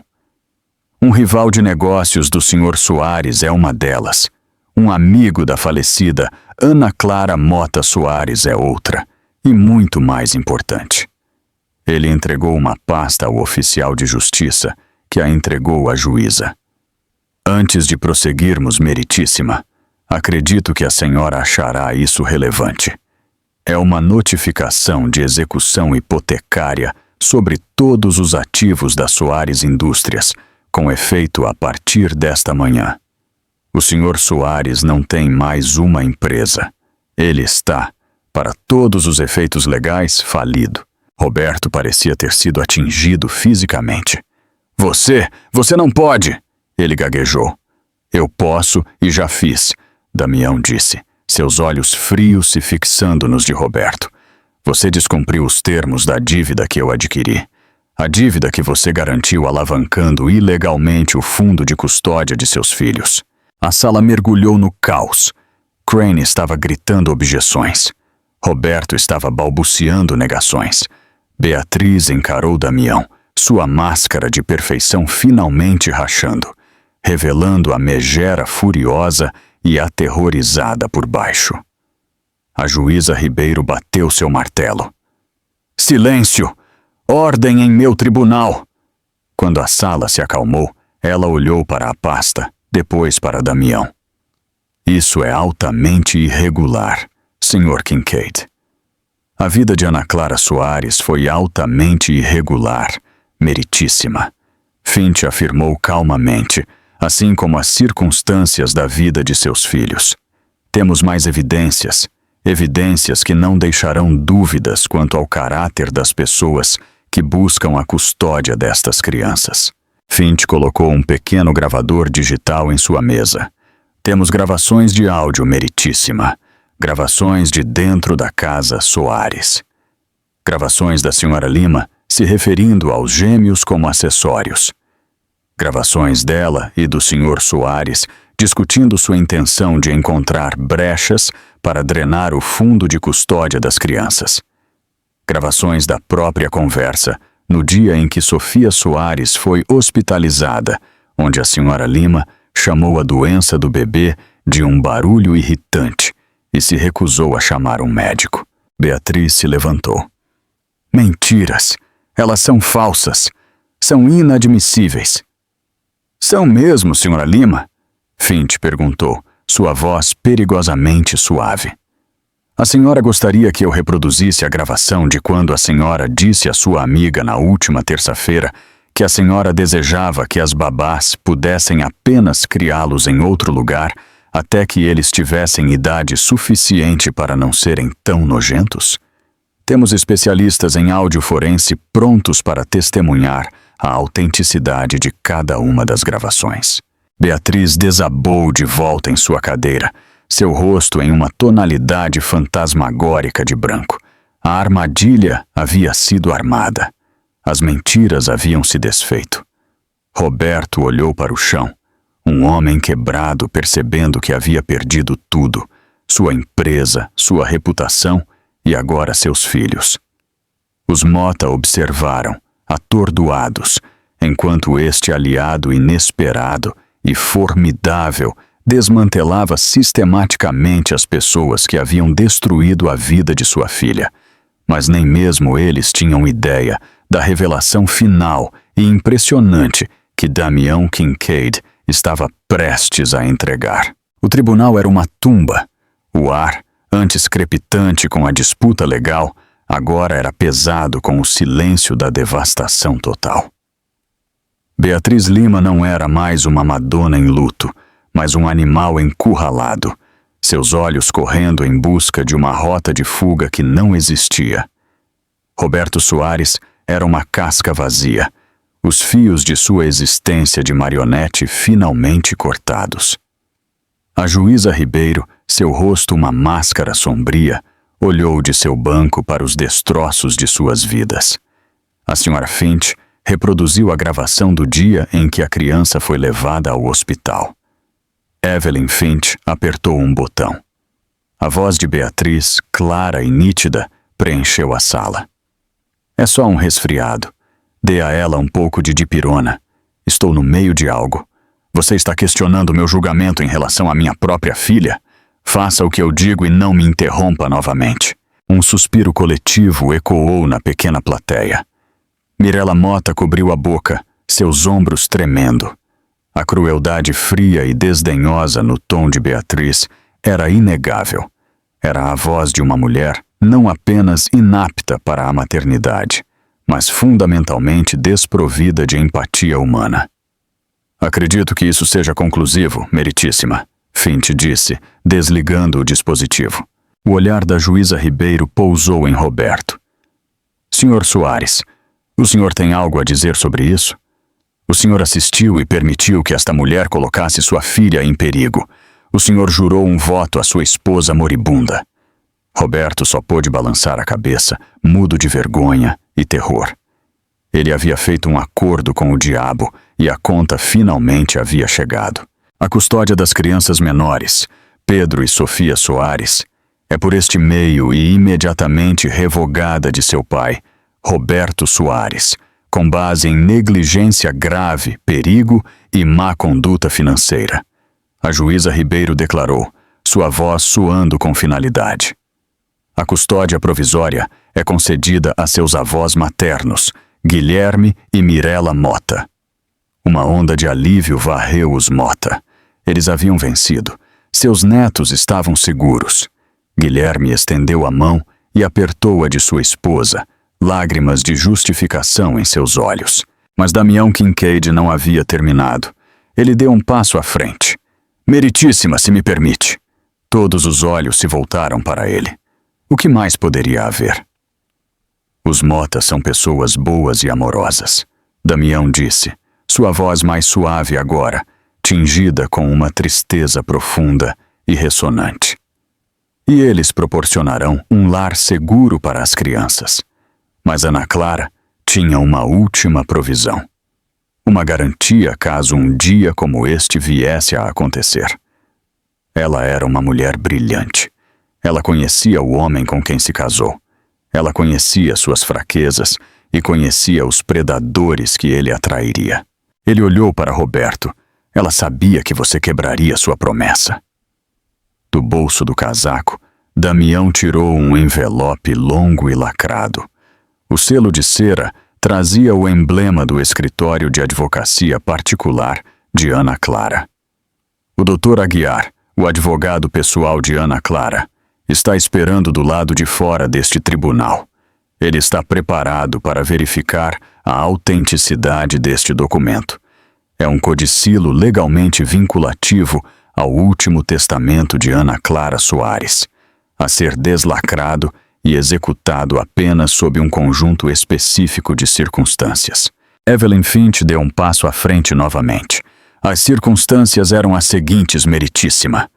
Um rival de negócios do Sr. Soares é uma delas. Um amigo da falecida Ana Clara Mota Soares é outra, e muito mais importante. Ele entregou uma pasta ao oficial de justiça, que a entregou à juíza. Antes de prosseguirmos, meritíssima, acredito que a senhora achará isso relevante. É uma notificação de execução hipotecária sobre todos os ativos da Soares Indústrias, com efeito a partir desta manhã. O Sr. Soares não tem mais uma empresa. Ele está, para todos os efeitos legais, falido. Roberto parecia ter sido atingido fisicamente. Você não pode! Ele gaguejou. Eu posso e já fiz, Damião disse, seus olhos frios se fixando nos de Roberto. Você descumpriu os termos da dívida que eu adquiri. A dívida que você garantiu alavancando ilegalmente o fundo de custódia de seus filhos. A sala mergulhou no caos. Crane estava gritando objeções. Roberto estava balbuciando negações. Beatriz encarou Damião, sua máscara de perfeição finalmente rachando, revelando a megera furiosa e aterrorizada por baixo. A juíza Ribeiro bateu seu martelo. Silêncio! Ordem em meu tribunal! Quando a sala se acalmou, ela olhou para a pasta, depois para Damião. Isso é altamente irregular, Sr. Kincaid. A vida de Ana Clara Soares foi altamente irregular, meritíssima. Finch afirmou calmamente, assim como as circunstâncias da vida de seus filhos. Temos mais evidências que não deixarão dúvidas quanto ao caráter das pessoas que buscam a custódia destas crianças. Finch colocou um pequeno gravador digital em sua mesa. Temos gravações de áudio, meritíssima. Gravações de dentro da casa Soares. Gravações da Sra. Lima se referindo aos gêmeos como acessórios. Gravações dela e do Sr. Soares discutindo sua intenção de encontrar brechas para drenar o fundo de custódia das crianças. Gravações da própria conversa no dia em que Sofia Soares foi hospitalizada, onde a Sra. Lima chamou a doença do bebê de um barulho irritante e se recusou a chamar um médico. Beatriz se levantou. Mentiras! Elas são falsas! São inadmissíveis! São mesmo, Sra. Lima? Finch perguntou, sua voz perigosamente suave. A senhora gostaria que eu reproduzisse a gravação de quando a senhora disse à sua amiga na última terça-feira que a senhora desejava que as babás pudessem apenas criá-los em outro lugar até que eles tivessem idade suficiente para não serem tão nojentos? Temos especialistas em áudio forense prontos para testemunhar a autenticidade de cada uma das gravações. Beatriz desabou de volta em sua cadeira, seu rosto em uma tonalidade fantasmagórica de branco. A armadilha havia sido armada. As mentiras haviam se desfeito. Roberto olhou para o chão, um homem quebrado percebendo que havia perdido tudo, sua empresa, sua reputação e agora seus filhos. Os Mota observaram, atordoados, enquanto este aliado inesperado e formidável desmantelava sistematicamente as pessoas que haviam destruído a vida de sua filha. Mas nem mesmo eles tinham ideia da revelação final e impressionante que Damião Kincaid estava prestes a entregar. O tribunal era uma tumba. O ar, antes crepitante com a disputa legal, agora era pesado com o silêncio da devastação total. Beatriz Lima não era mais uma Madonna em luto, mas um animal encurralado, seus olhos correndo em busca de uma rota de fuga que não existia. Roberto Soares era uma casca vazia, os fios de sua existência de marionete finalmente cortados. A juíza Ribeiro, seu rosto uma máscara sombria, olhou de seu banco para os destroços de suas vidas. A Sra. Finch reproduziu a gravação do dia em que a criança foi levada ao hospital. Evelyn Finch apertou um botão. A voz de Beatriz, clara e nítida, preencheu a sala. É só um resfriado. Dê a ela um pouco de dipirona. Estou no meio de algo. Você está questionando meu julgamento em relação à minha própria filha? Faça o que eu digo e não me interrompa novamente. Um suspiro coletivo ecoou na pequena plateia. Mirella Motta cobriu a boca, seus ombros tremendo. A crueldade fria e desdenhosa no tom de Beatriz era inegável. Era a voz de uma mulher não apenas inapta para a maternidade, mas fundamentalmente desprovida de empatia humana. Acredito que isso seja conclusivo, meritíssima, Fint disse, desligando o dispositivo. O olhar da juíza Ribeiro pousou em Roberto. Sr. Soares, o senhor tem algo a dizer sobre isso? O senhor assistiu e permitiu que esta mulher colocasse sua filha em perigo. O senhor jurou um voto à sua esposa moribunda. Roberto só pôde balançar a cabeça, mudo de vergonha e terror. Ele havia feito um acordo com o diabo e a conta finalmente havia chegado. A custódia das crianças menores, Pedro e Sofia Soares, é por este meio e imediatamente revogada de seu pai, Roberto Soares, com base em negligência grave, perigo e má conduta financeira. A juíza Ribeiro declarou, sua voz suando com finalidade. A custódia provisória é concedida a seus avós maternos, Guilherme e Mirella Motta. Uma onda de alívio varreu os Motta. Eles haviam vencido. Seus netos estavam seguros. Guilherme estendeu a mão e apertou-a de sua esposa, lágrimas de justificação em seus olhos. Mas Damião Kincaid não havia terminado. Ele deu um passo à frente. Meritíssima, se me permite. Todos os olhos se voltaram para ele. O que mais poderia haver? Os Motta são pessoas boas e amorosas, Damião disse, sua voz mais suave agora, tingida com uma tristeza profunda e ressonante. E eles proporcionarão um lar seguro para as crianças. Mas Ana Clara tinha uma última provisão. Uma garantia caso um dia como este viesse a acontecer. Ela era uma mulher brilhante. Ela conhecia o homem com quem se casou. Ela conhecia suas fraquezas e conhecia os predadores que ele atrairia. Ele olhou para Roberto. Ela sabia que você quebraria sua promessa. Do bolso do casaco, Damião tirou um envelope longo e lacrado. O selo de cera trazia o emblema do escritório de advocacia particular de Ana Clara. O Dr. Aguiar, o advogado pessoal de Ana Clara, está esperando do lado de fora deste tribunal. Ele está preparado para verificar a autenticidade deste documento. É um codicilo legalmente vinculativo ao último testamento de Ana Clara Soares, a ser deslacrado e executado apenas sob um conjunto específico de circunstâncias. Evelyn Fint deu um passo à frente novamente. As circunstâncias eram as seguintes, meritíssima.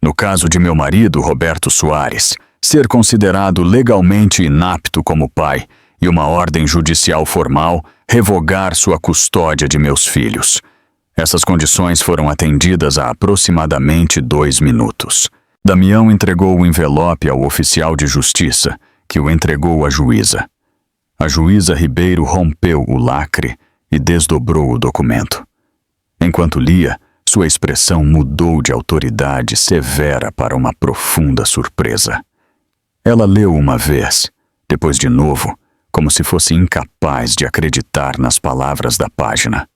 No caso de meu marido, Roberto Soares, ser considerado legalmente inapto como pai e uma ordem judicial formal revogar sua custódia de meus filhos. Essas condições foram atendidas há aproximadamente 2 minutos. Damião entregou o envelope ao oficial de justiça, que o entregou à juíza. A juíza Ribeiro rompeu o lacre e desdobrou o documento. Enquanto lia, sua expressão mudou de autoridade severa para uma profunda surpresa. Ela leu uma vez, depois de novo, como se fosse incapaz de acreditar nas palavras da página.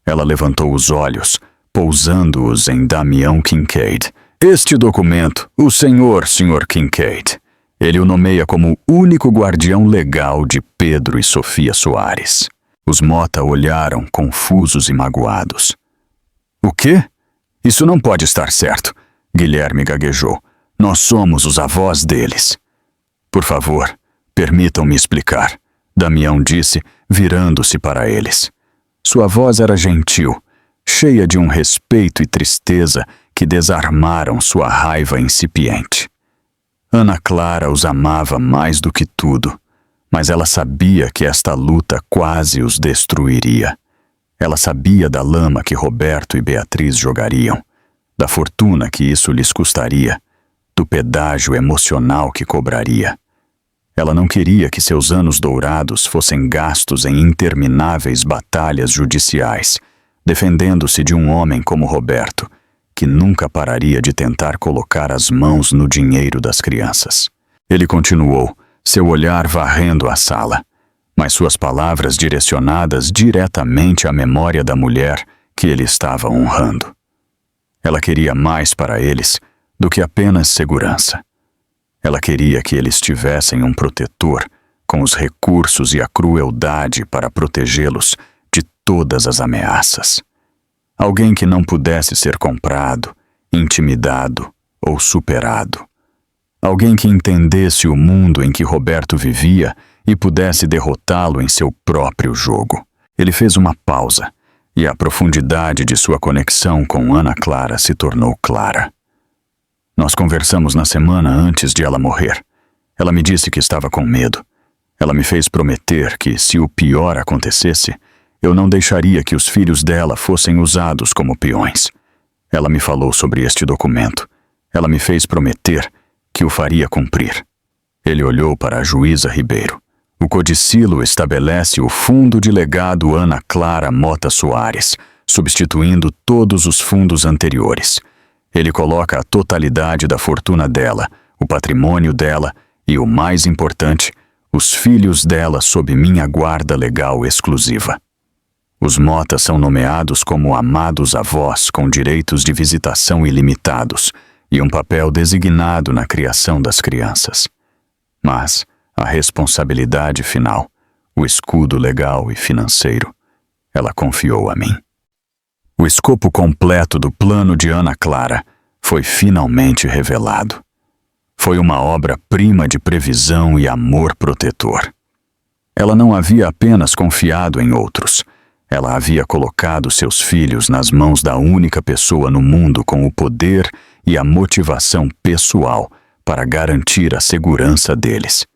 Ela levantou os olhos, pousando-os em Damião Kincaid. Este documento, o Sr. Kincaid. Ele o nomeia como único guardião legal de Pedro e Sofia Soares. Os Motta olharam, confusos e magoados. O quê? Isso não pode estar certo, Guilherme gaguejou. Nós somos os avós deles. Por favor, permitam-me explicar, Damião disse, virando-se para eles. Sua voz era gentil, cheia de um respeito e tristeza que desarmaram sua raiva incipiente. Ana Clara os amava mais do que tudo, mas ela sabia que esta luta quase os destruiria. Ela sabia da lama que Roberto e Beatriz jogariam, da fortuna que isso lhes custaria, do pedágio emocional que cobraria. Ela não queria que seus anos dourados fossem gastos em intermináveis batalhas judiciais, defendendo-se de um homem como Roberto, que nunca pararia de tentar colocar as mãos no dinheiro das crianças. Ele continuou, seu olhar varrendo a sala, mas suas palavras direcionadas diretamente à memória da mulher que ele estava honrando. Ela queria mais para eles do que apenas segurança. Ela queria que eles tivessem um protetor com os recursos e a crueldade para protegê-los de todas as ameaças. Alguém que não pudesse ser comprado, intimidado ou superado. Alguém que entendesse o mundo em que Roberto vivia e pudesse derrotá-lo em seu próprio jogo. Ele fez uma pausa, e a profundidade de sua conexão com Ana Clara se tornou clara. Nós conversamos na semana antes de ela morrer. Ela me disse que estava com medo. Ela me fez prometer que, se o pior acontecesse, eu não deixaria que os filhos dela fossem usados como peões. Ela me falou sobre este documento. Ela me fez prometer que o faria cumprir. Ele olhou para a juíza Ribeiro. O codicilo estabelece o Fundo de Legado Ana Clara Mota Soares, substituindo todos os fundos anteriores. Ele coloca a totalidade da fortuna dela, o patrimônio dela e, o mais importante, os filhos dela sob minha guarda legal exclusiva. Os Mota são nomeados como amados avós com direitos de visitação ilimitados e um papel designado na criação das crianças. Mas a responsabilidade final, o escudo legal e financeiro, ela confiou a mim. O escopo completo do plano de Ana Clara foi finalmente revelado. Foi uma obra-prima de previsão e amor protetor. Ela não havia apenas confiado em outros. Ela havia colocado seus filhos nas mãos da única pessoa no mundo com o poder e a motivação pessoal para garantir a segurança deles.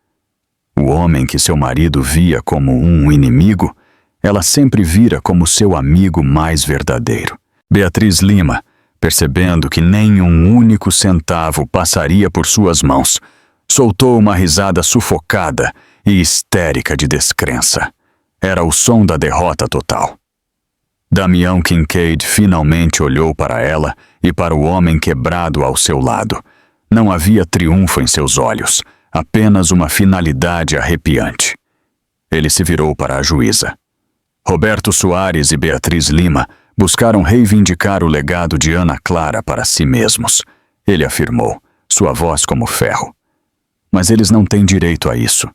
O homem que seu marido via como um inimigo, ela sempre vira como seu amigo mais verdadeiro. Beatriz Lima, percebendo que nem um único centavo passaria por suas mãos, soltou uma risada sufocada e histérica de descrença. Era o som da derrota total. Damião Kincaid finalmente olhou para ela e para o homem quebrado ao seu lado. Não havia triunfo em seus olhos, apenas uma finalidade arrepiante. Ele se virou para a juíza. Roberto Soares e Beatriz Lima buscaram reivindicar o legado de Ana Clara para si mesmos. Ele afirmou, sua voz como ferro. Mas eles não têm direito a isso.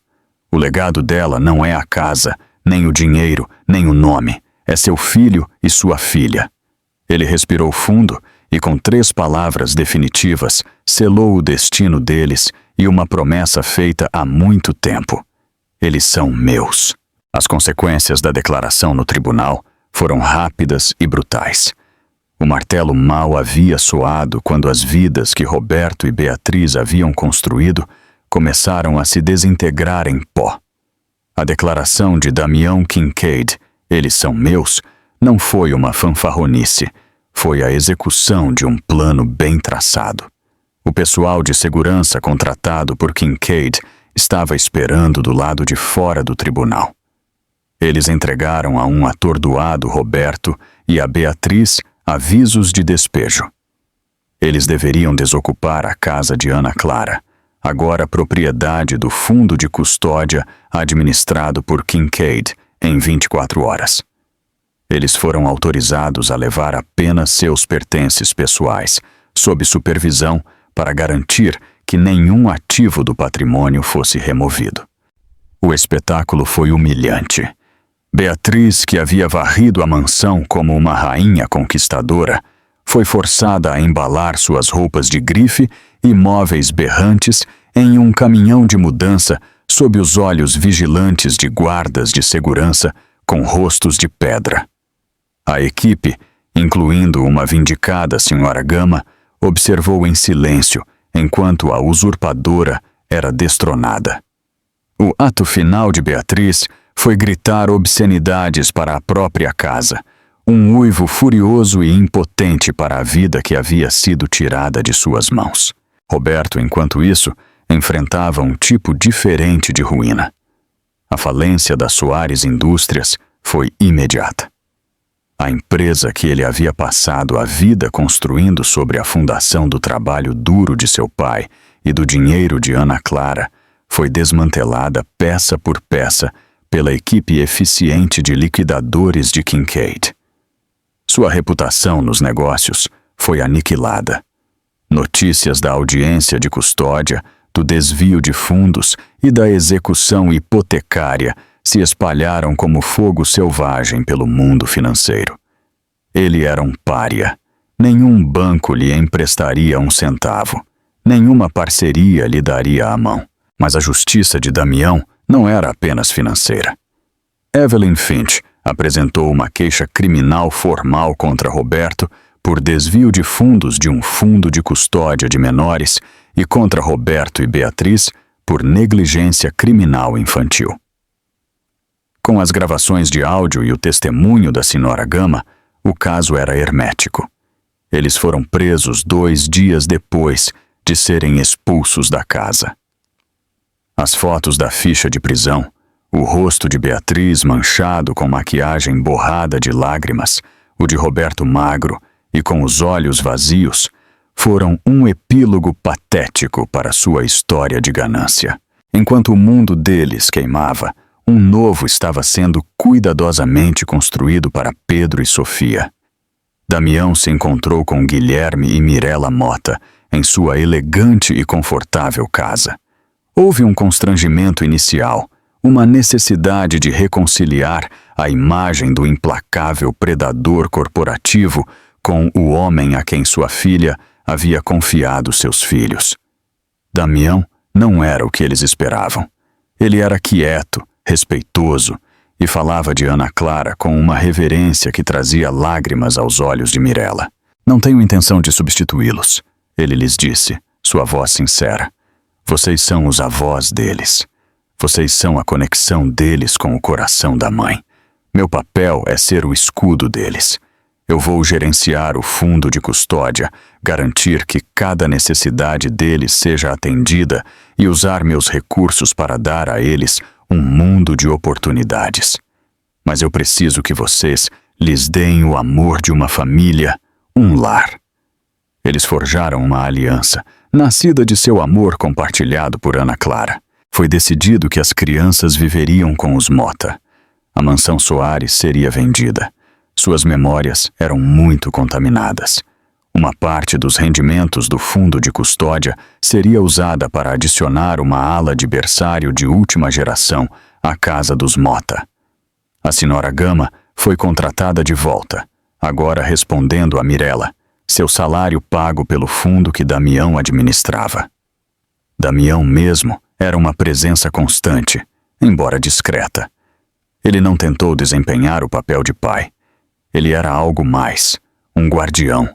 O legado dela não é a casa, nem o dinheiro, nem o nome. É seu filho e sua filha. Ele respirou fundo e, com 3 palavras definitivas, selou o destino deles e uma promessa feita há muito tempo. Eles são meus. As consequências da declaração no tribunal foram rápidas e brutais. O martelo mal havia soado quando as vidas que Roberto e Beatriz haviam construído começaram a se desintegrar em pó. A declaração de Damião Kincaid, eles são meus, não foi uma fanfarronice, foi a execução de um plano bem traçado. O pessoal de segurança contratado por Kincaid estava esperando do lado de fora do tribunal. Eles entregaram a um atordoado Roberto e a Beatriz avisos de despejo. Eles deveriam desocupar a casa de Ana Clara, agora propriedade do Fundo de Custódia administrado por Kincaid, em 24 horas. Eles foram autorizados a levar apenas seus pertences pessoais, sob supervisão, para garantir que nenhum ativo do patrimônio fosse removido. O espetáculo foi humilhante. Beatriz, que havia varrido a mansão como uma rainha conquistadora, foi forçada a embalar suas roupas de grife e móveis berrantes em um caminhão de mudança sob os olhos vigilantes de guardas de segurança com rostos de pedra. A equipe, incluindo uma vindicada senhora Gama, observou em silêncio enquanto a usurpadora era destronada. O ato final de Beatriz foi gritar obscenidades para a própria casa, um uivo furioso e impotente para a vida que havia sido tirada de suas mãos. Roberto, enquanto isso, enfrentava um tipo diferente de ruína. A falência da Soares Indústrias foi imediata. A empresa que ele havia passado a vida construindo sobre a fundação do trabalho duro de seu pai e do dinheiro de Ana Clara foi desmantelada peça por peça pela equipe eficiente de liquidadores de Kincaid. Sua reputação nos negócios foi aniquilada. Notícias da audiência de custódia, do desvio de fundos e da execução hipotecária se espalharam como fogo selvagem pelo mundo financeiro. Ele era um pária. Nenhum banco lhe emprestaria um centavo. Nenhuma parceria lhe daria a mão. Mas a justiça de Damião não era apenas financeira. Evelyn Finch apresentou uma queixa criminal formal contra Roberto por desvio de fundos de um fundo de custódia de menores e contra Roberto e Beatriz por negligência criminal infantil. Com as gravações de áudio e o testemunho da Senhora Gama, o caso era hermético. Eles foram presos 2 dias depois de serem expulsos da casa. As fotos da ficha de prisão, o rosto de Beatriz manchado com maquiagem borrada de lágrimas, o de Roberto magro e com os olhos vazios, foram um epílogo patético para sua história de ganância. Enquanto o mundo deles queimava, um novo estava sendo cuidadosamente construído para Pedro e Sofia. Damião se encontrou com Guilherme e Mirela Mota em sua elegante e confortável casa. Houve um constrangimento inicial, uma necessidade de reconciliar a imagem do implacável predador corporativo com o homem a quem sua filha havia confiado seus filhos. Damião não era o que eles esperavam. Ele era quieto, respeitoso, e falava de Ana Clara com uma reverência que trazia lágrimas aos olhos de Mirela. Não tenho intenção de substituí-los, ele lhes disse, sua voz sincera. Vocês são os avós deles. Vocês são a conexão deles com o coração da mãe. Meu papel é ser o escudo deles. Eu vou gerenciar o fundo de custódia, garantir que cada necessidade deles seja atendida e usar meus recursos para dar a eles um mundo de oportunidades. Mas eu preciso que vocês lhes deem o amor de uma família, um lar. Eles forjaram uma aliança, nascida de seu amor compartilhado por Ana Clara. Foi decidido que as crianças viveriam com os Mota. A mansão Soares seria vendida. Suas memórias eram muito contaminadas. Uma parte dos rendimentos do fundo de custódia seria usada para adicionar uma ala de berçário de última geração à casa dos Mota. A Senhora Gama foi contratada de volta, agora respondendo a Mirela, seu salário pago pelo fundo que Damião administrava. Damião mesmo era uma presença constante, embora discreta. Ele não tentou desempenhar o papel de pai. Ele era algo mais, um guardião,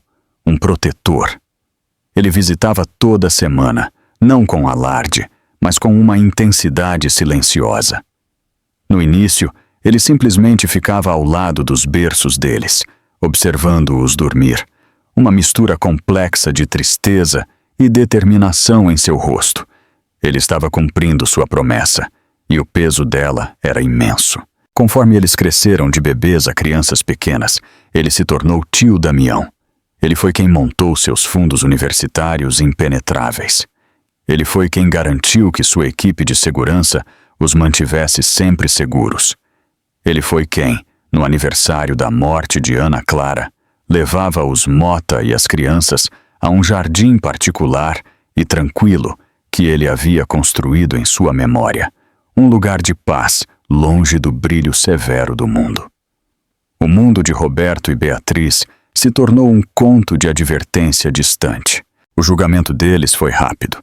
um protetor. Ele visitava toda semana, não com alarde, mas com uma intensidade silenciosa. No início, ele simplesmente ficava ao lado dos berços deles, observando-os dormir, uma mistura complexa de tristeza e determinação em seu rosto. Ele estava cumprindo sua promessa, e o peso dela era imenso. Conforme eles cresceram de bebês a crianças pequenas, ele se tornou tio Damião. Ele foi quem montou seus fundos universitários impenetráveis. Ele foi quem garantiu que sua equipe de segurança os mantivesse sempre seguros. Ele foi quem, no aniversário da morte de Ana Clara, levava os Mota e as crianças a um jardim particular e tranquilo que ele havia construído em sua memória, um lugar de paz, longe do brilho severo do mundo. O mundo de Roberto e Beatriz se tornou um conto de advertência distante. O julgamento deles foi rápido.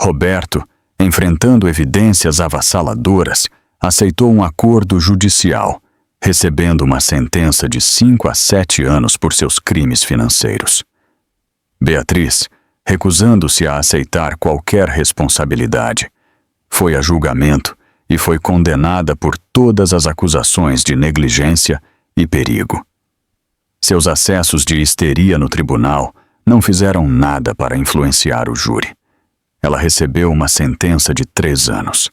Roberto, enfrentando evidências avassaladoras, aceitou um acordo judicial, recebendo uma sentença de 5 a 7 anos por seus crimes financeiros. Beatriz, recusando-se a aceitar qualquer responsabilidade, foi a julgamento e foi condenada por todas as acusações de negligência e perigo. Seus acessos de histeria no tribunal não fizeram nada para influenciar o júri. Ela recebeu uma sentença de 3 anos.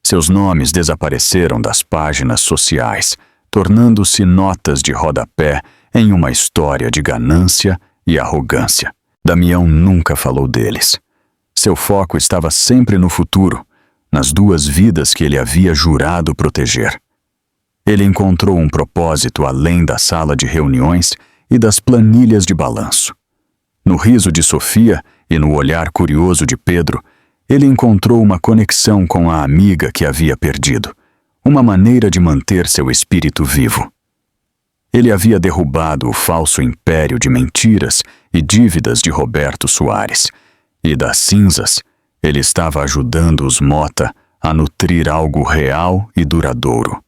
Seus nomes desapareceram das páginas sociais, tornando-se notas de rodapé em uma história de ganância e arrogância. Damião nunca falou deles. Seu foco estava sempre no futuro, nas 2 vidas que ele havia jurado proteger. Ele encontrou um propósito além da sala de reuniões e das planilhas de balanço. No riso de Sofia e no olhar curioso de Pedro, ele encontrou uma conexão com a amiga que havia perdido, uma maneira de manter seu espírito vivo. Ele havia derrubado o falso império de mentiras e dívidas de Roberto Soares, e das cinzas, ele estava ajudando os Mota a nutrir algo real e duradouro,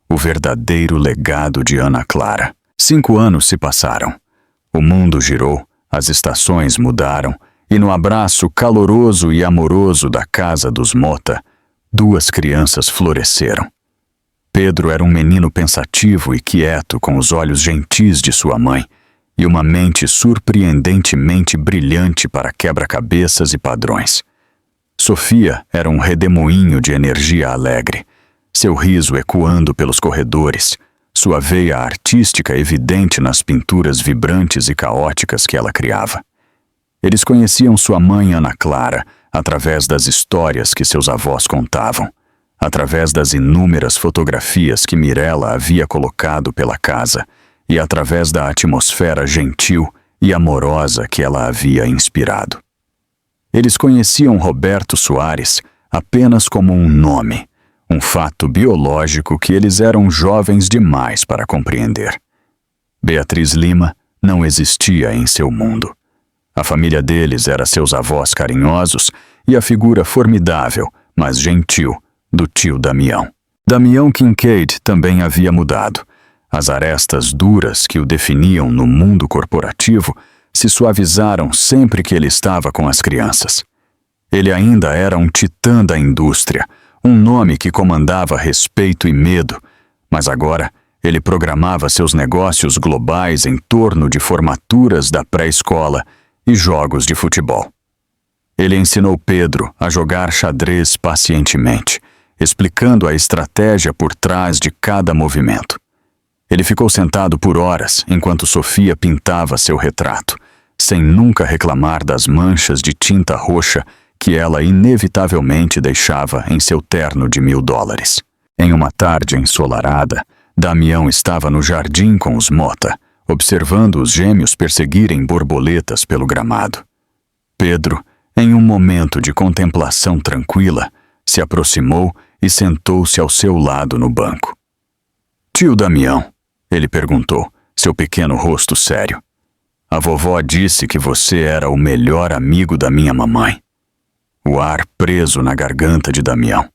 o verdadeiro legado de Ana Clara. 5 anos se passaram. O mundo girou, as estações mudaram, e no abraço caloroso e amoroso da casa dos Mota, 2 crianças floresceram. Pedro era um menino pensativo e quieto, com os olhos gentis de sua mãe, e uma mente surpreendentemente brilhante para quebra-cabeças e padrões. Sofia era um redemoinho de energia alegre, seu riso ecoando pelos corredores, sua veia artística evidente nas pinturas vibrantes e caóticas que ela criava. Eles conheciam sua mãe Ana Clara através das histórias que seus avós contavam, através das inúmeras fotografias que Mirella havia colocado pela casa e através da atmosfera gentil e amorosa que ela havia inspirado. Eles conheciam Roberto Soares apenas como um nome, um fato biológico que eles eram jovens demais para compreender. Beatriz Lima não existia em seu mundo. A família deles era seus avós carinhosos e a figura formidável, mas gentil, do tio Damião. Damião Kincaid também havia mudado. As arestas duras que o definiam no mundo corporativo se suavizaram sempre que ele estava com as crianças. Ele ainda era um titã da indústria, um nome que comandava respeito e medo, mas agora ele programava seus negócios globais em torno de formaturas da pré-escola e jogos de futebol. Ele ensinou Pedro a jogar xadrez pacientemente, explicando a estratégia por trás de cada movimento. Ele ficou sentado por horas enquanto Sofia pintava seu retrato, sem nunca reclamar das manchas de tinta roxa que ela inevitavelmente deixava em seu terno de $1000. Em uma tarde ensolarada, Damião estava no jardim com os Mota, observando os gêmeos perseguirem borboletas pelo gramado. Pedro, em um momento de contemplação tranquila, se aproximou e sentou-se ao seu lado no banco. "Tio Damião", ele perguntou, seu pequeno rosto sério. "A vovó disse que você era o melhor amigo da minha mamãe." O ar preso na garganta de Damião.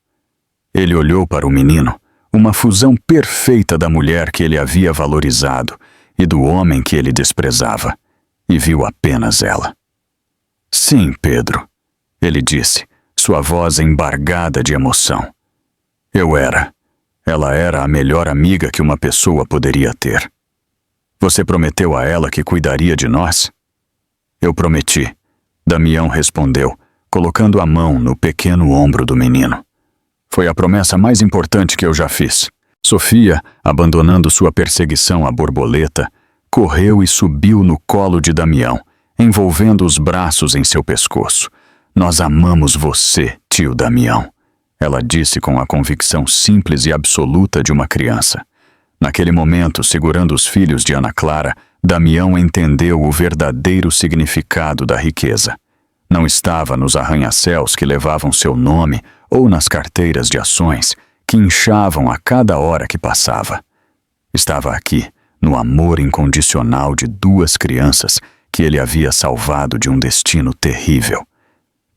Ele olhou para o menino, uma fusão perfeita da mulher que ele havia valorizado e do homem que ele desprezava, e viu apenas ela. "Sim, Pedro", ele disse, sua voz embargada de emoção. Ela era a melhor amiga que uma pessoa poderia ter. Você prometeu a ela que cuidaria de nós?" "Eu prometi", Damião respondeu, colocando a mão no pequeno ombro do menino. "Foi a promessa mais importante que eu já fiz." Sofia, abandonando sua perseguição à borboleta, correu e subiu no colo de Damião, envolvendo os braços em seu pescoço. "Nós amamos você, tio Damião", ela disse com a convicção simples e absoluta de uma criança. Naquele momento, segurando os filhos de Ana Clara, Damião entendeu o verdadeiro significado da riqueza. Não estava nos arranha-céus que levavam seu nome ou nas carteiras de ações que inchavam a cada hora que passava. Estava aqui, no amor incondicional de 2 crianças que ele havia salvado de um destino terrível.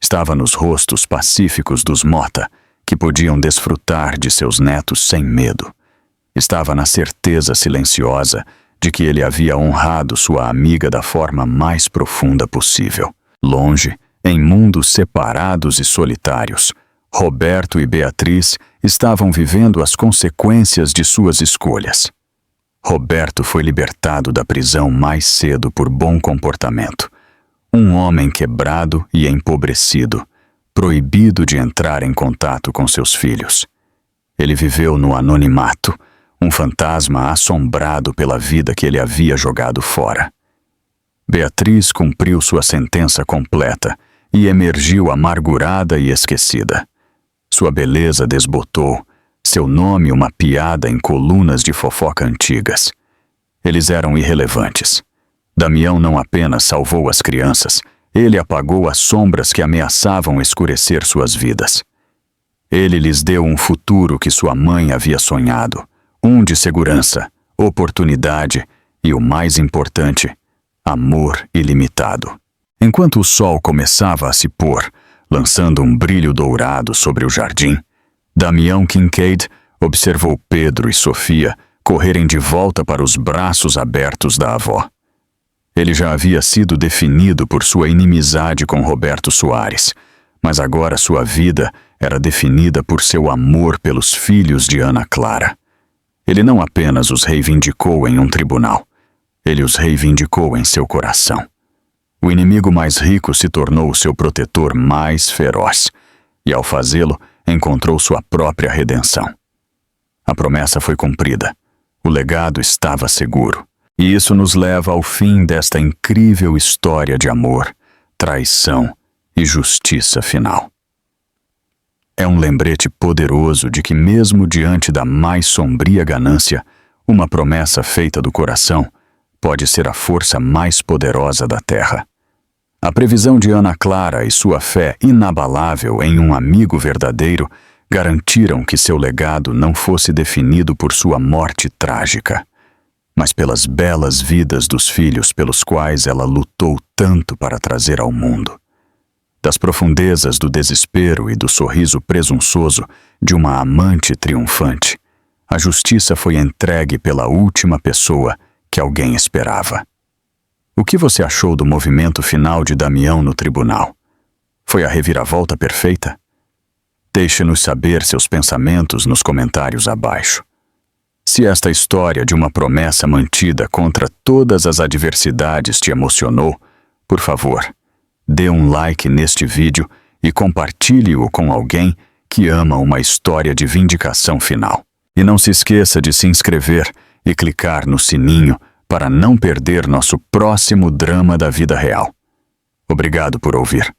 Estava nos rostos pacíficos dos Mota, que podiam desfrutar de seus netos sem medo. Estava na certeza silenciosa de que ele havia honrado sua amiga da forma mais profunda possível. Longe, em mundos separados e solitários, Roberto e Beatriz estavam vivendo as consequências de suas escolhas. Roberto foi libertado da prisão mais cedo por bom comportamento. Um homem quebrado e empobrecido, proibido de entrar em contato com seus filhos. Ele viveu no anonimato, um fantasma assombrado pela vida que ele havia jogado fora. Beatriz cumpriu sua sentença completa e emergiu amargurada e esquecida. Sua beleza desbotou, seu nome uma piada em colunas de fofoca antigas. Eles eram irrelevantes. Damião não apenas salvou as crianças, ele apagou as sombras que ameaçavam escurecer suas vidas. Ele lhes deu um futuro que sua mãe havia sonhado, um de segurança, oportunidade e, o mais importante, amor ilimitado. Enquanto o sol começava a se pôr, lançando um brilho dourado sobre o jardim, Damião Kincaid observou Pedro e Sofia correrem de volta para os braços abertos da avó. Ele já havia sido definido por sua inimizade com Roberto Soares, mas agora sua vida era definida por seu amor pelos filhos de Ana Clara. Ele não apenas os reivindicou em um tribunal, ele os reivindicou em seu coração. O inimigo mais rico se tornou o seu protetor mais feroz, e ao fazê-lo, encontrou sua própria redenção. A promessa foi cumprida, o legado estava seguro, e isso nos leva ao fim desta incrível história de amor, traição e justiça final. É um lembrete poderoso de que, mesmo diante da mais sombria ganância, uma promessa feita do coração pode ser a força mais poderosa da terra. A previsão de Ana Clara e sua fé inabalável em um amigo verdadeiro garantiram que seu legado não fosse definido por sua morte trágica, mas pelas belas vidas dos filhos pelos quais ela lutou tanto para trazer ao mundo. Das profundezas do desespero e do sorriso presunçoso de uma amante triunfante, a justiça foi entregue pela última pessoa que alguém esperava. O que você achou do movimento final de Damião no tribunal? Foi a reviravolta perfeita? Deixe-nos saber seus pensamentos nos comentários abaixo. Se esta história de uma promessa mantida contra todas as adversidades te emocionou, por favor, dê um like neste vídeo e compartilhe-o com alguém que ama uma história de vindicação final. E não se esqueça de se inscrever e clicar no sininho para não perder nosso próximo drama da vida real. Obrigado por ouvir.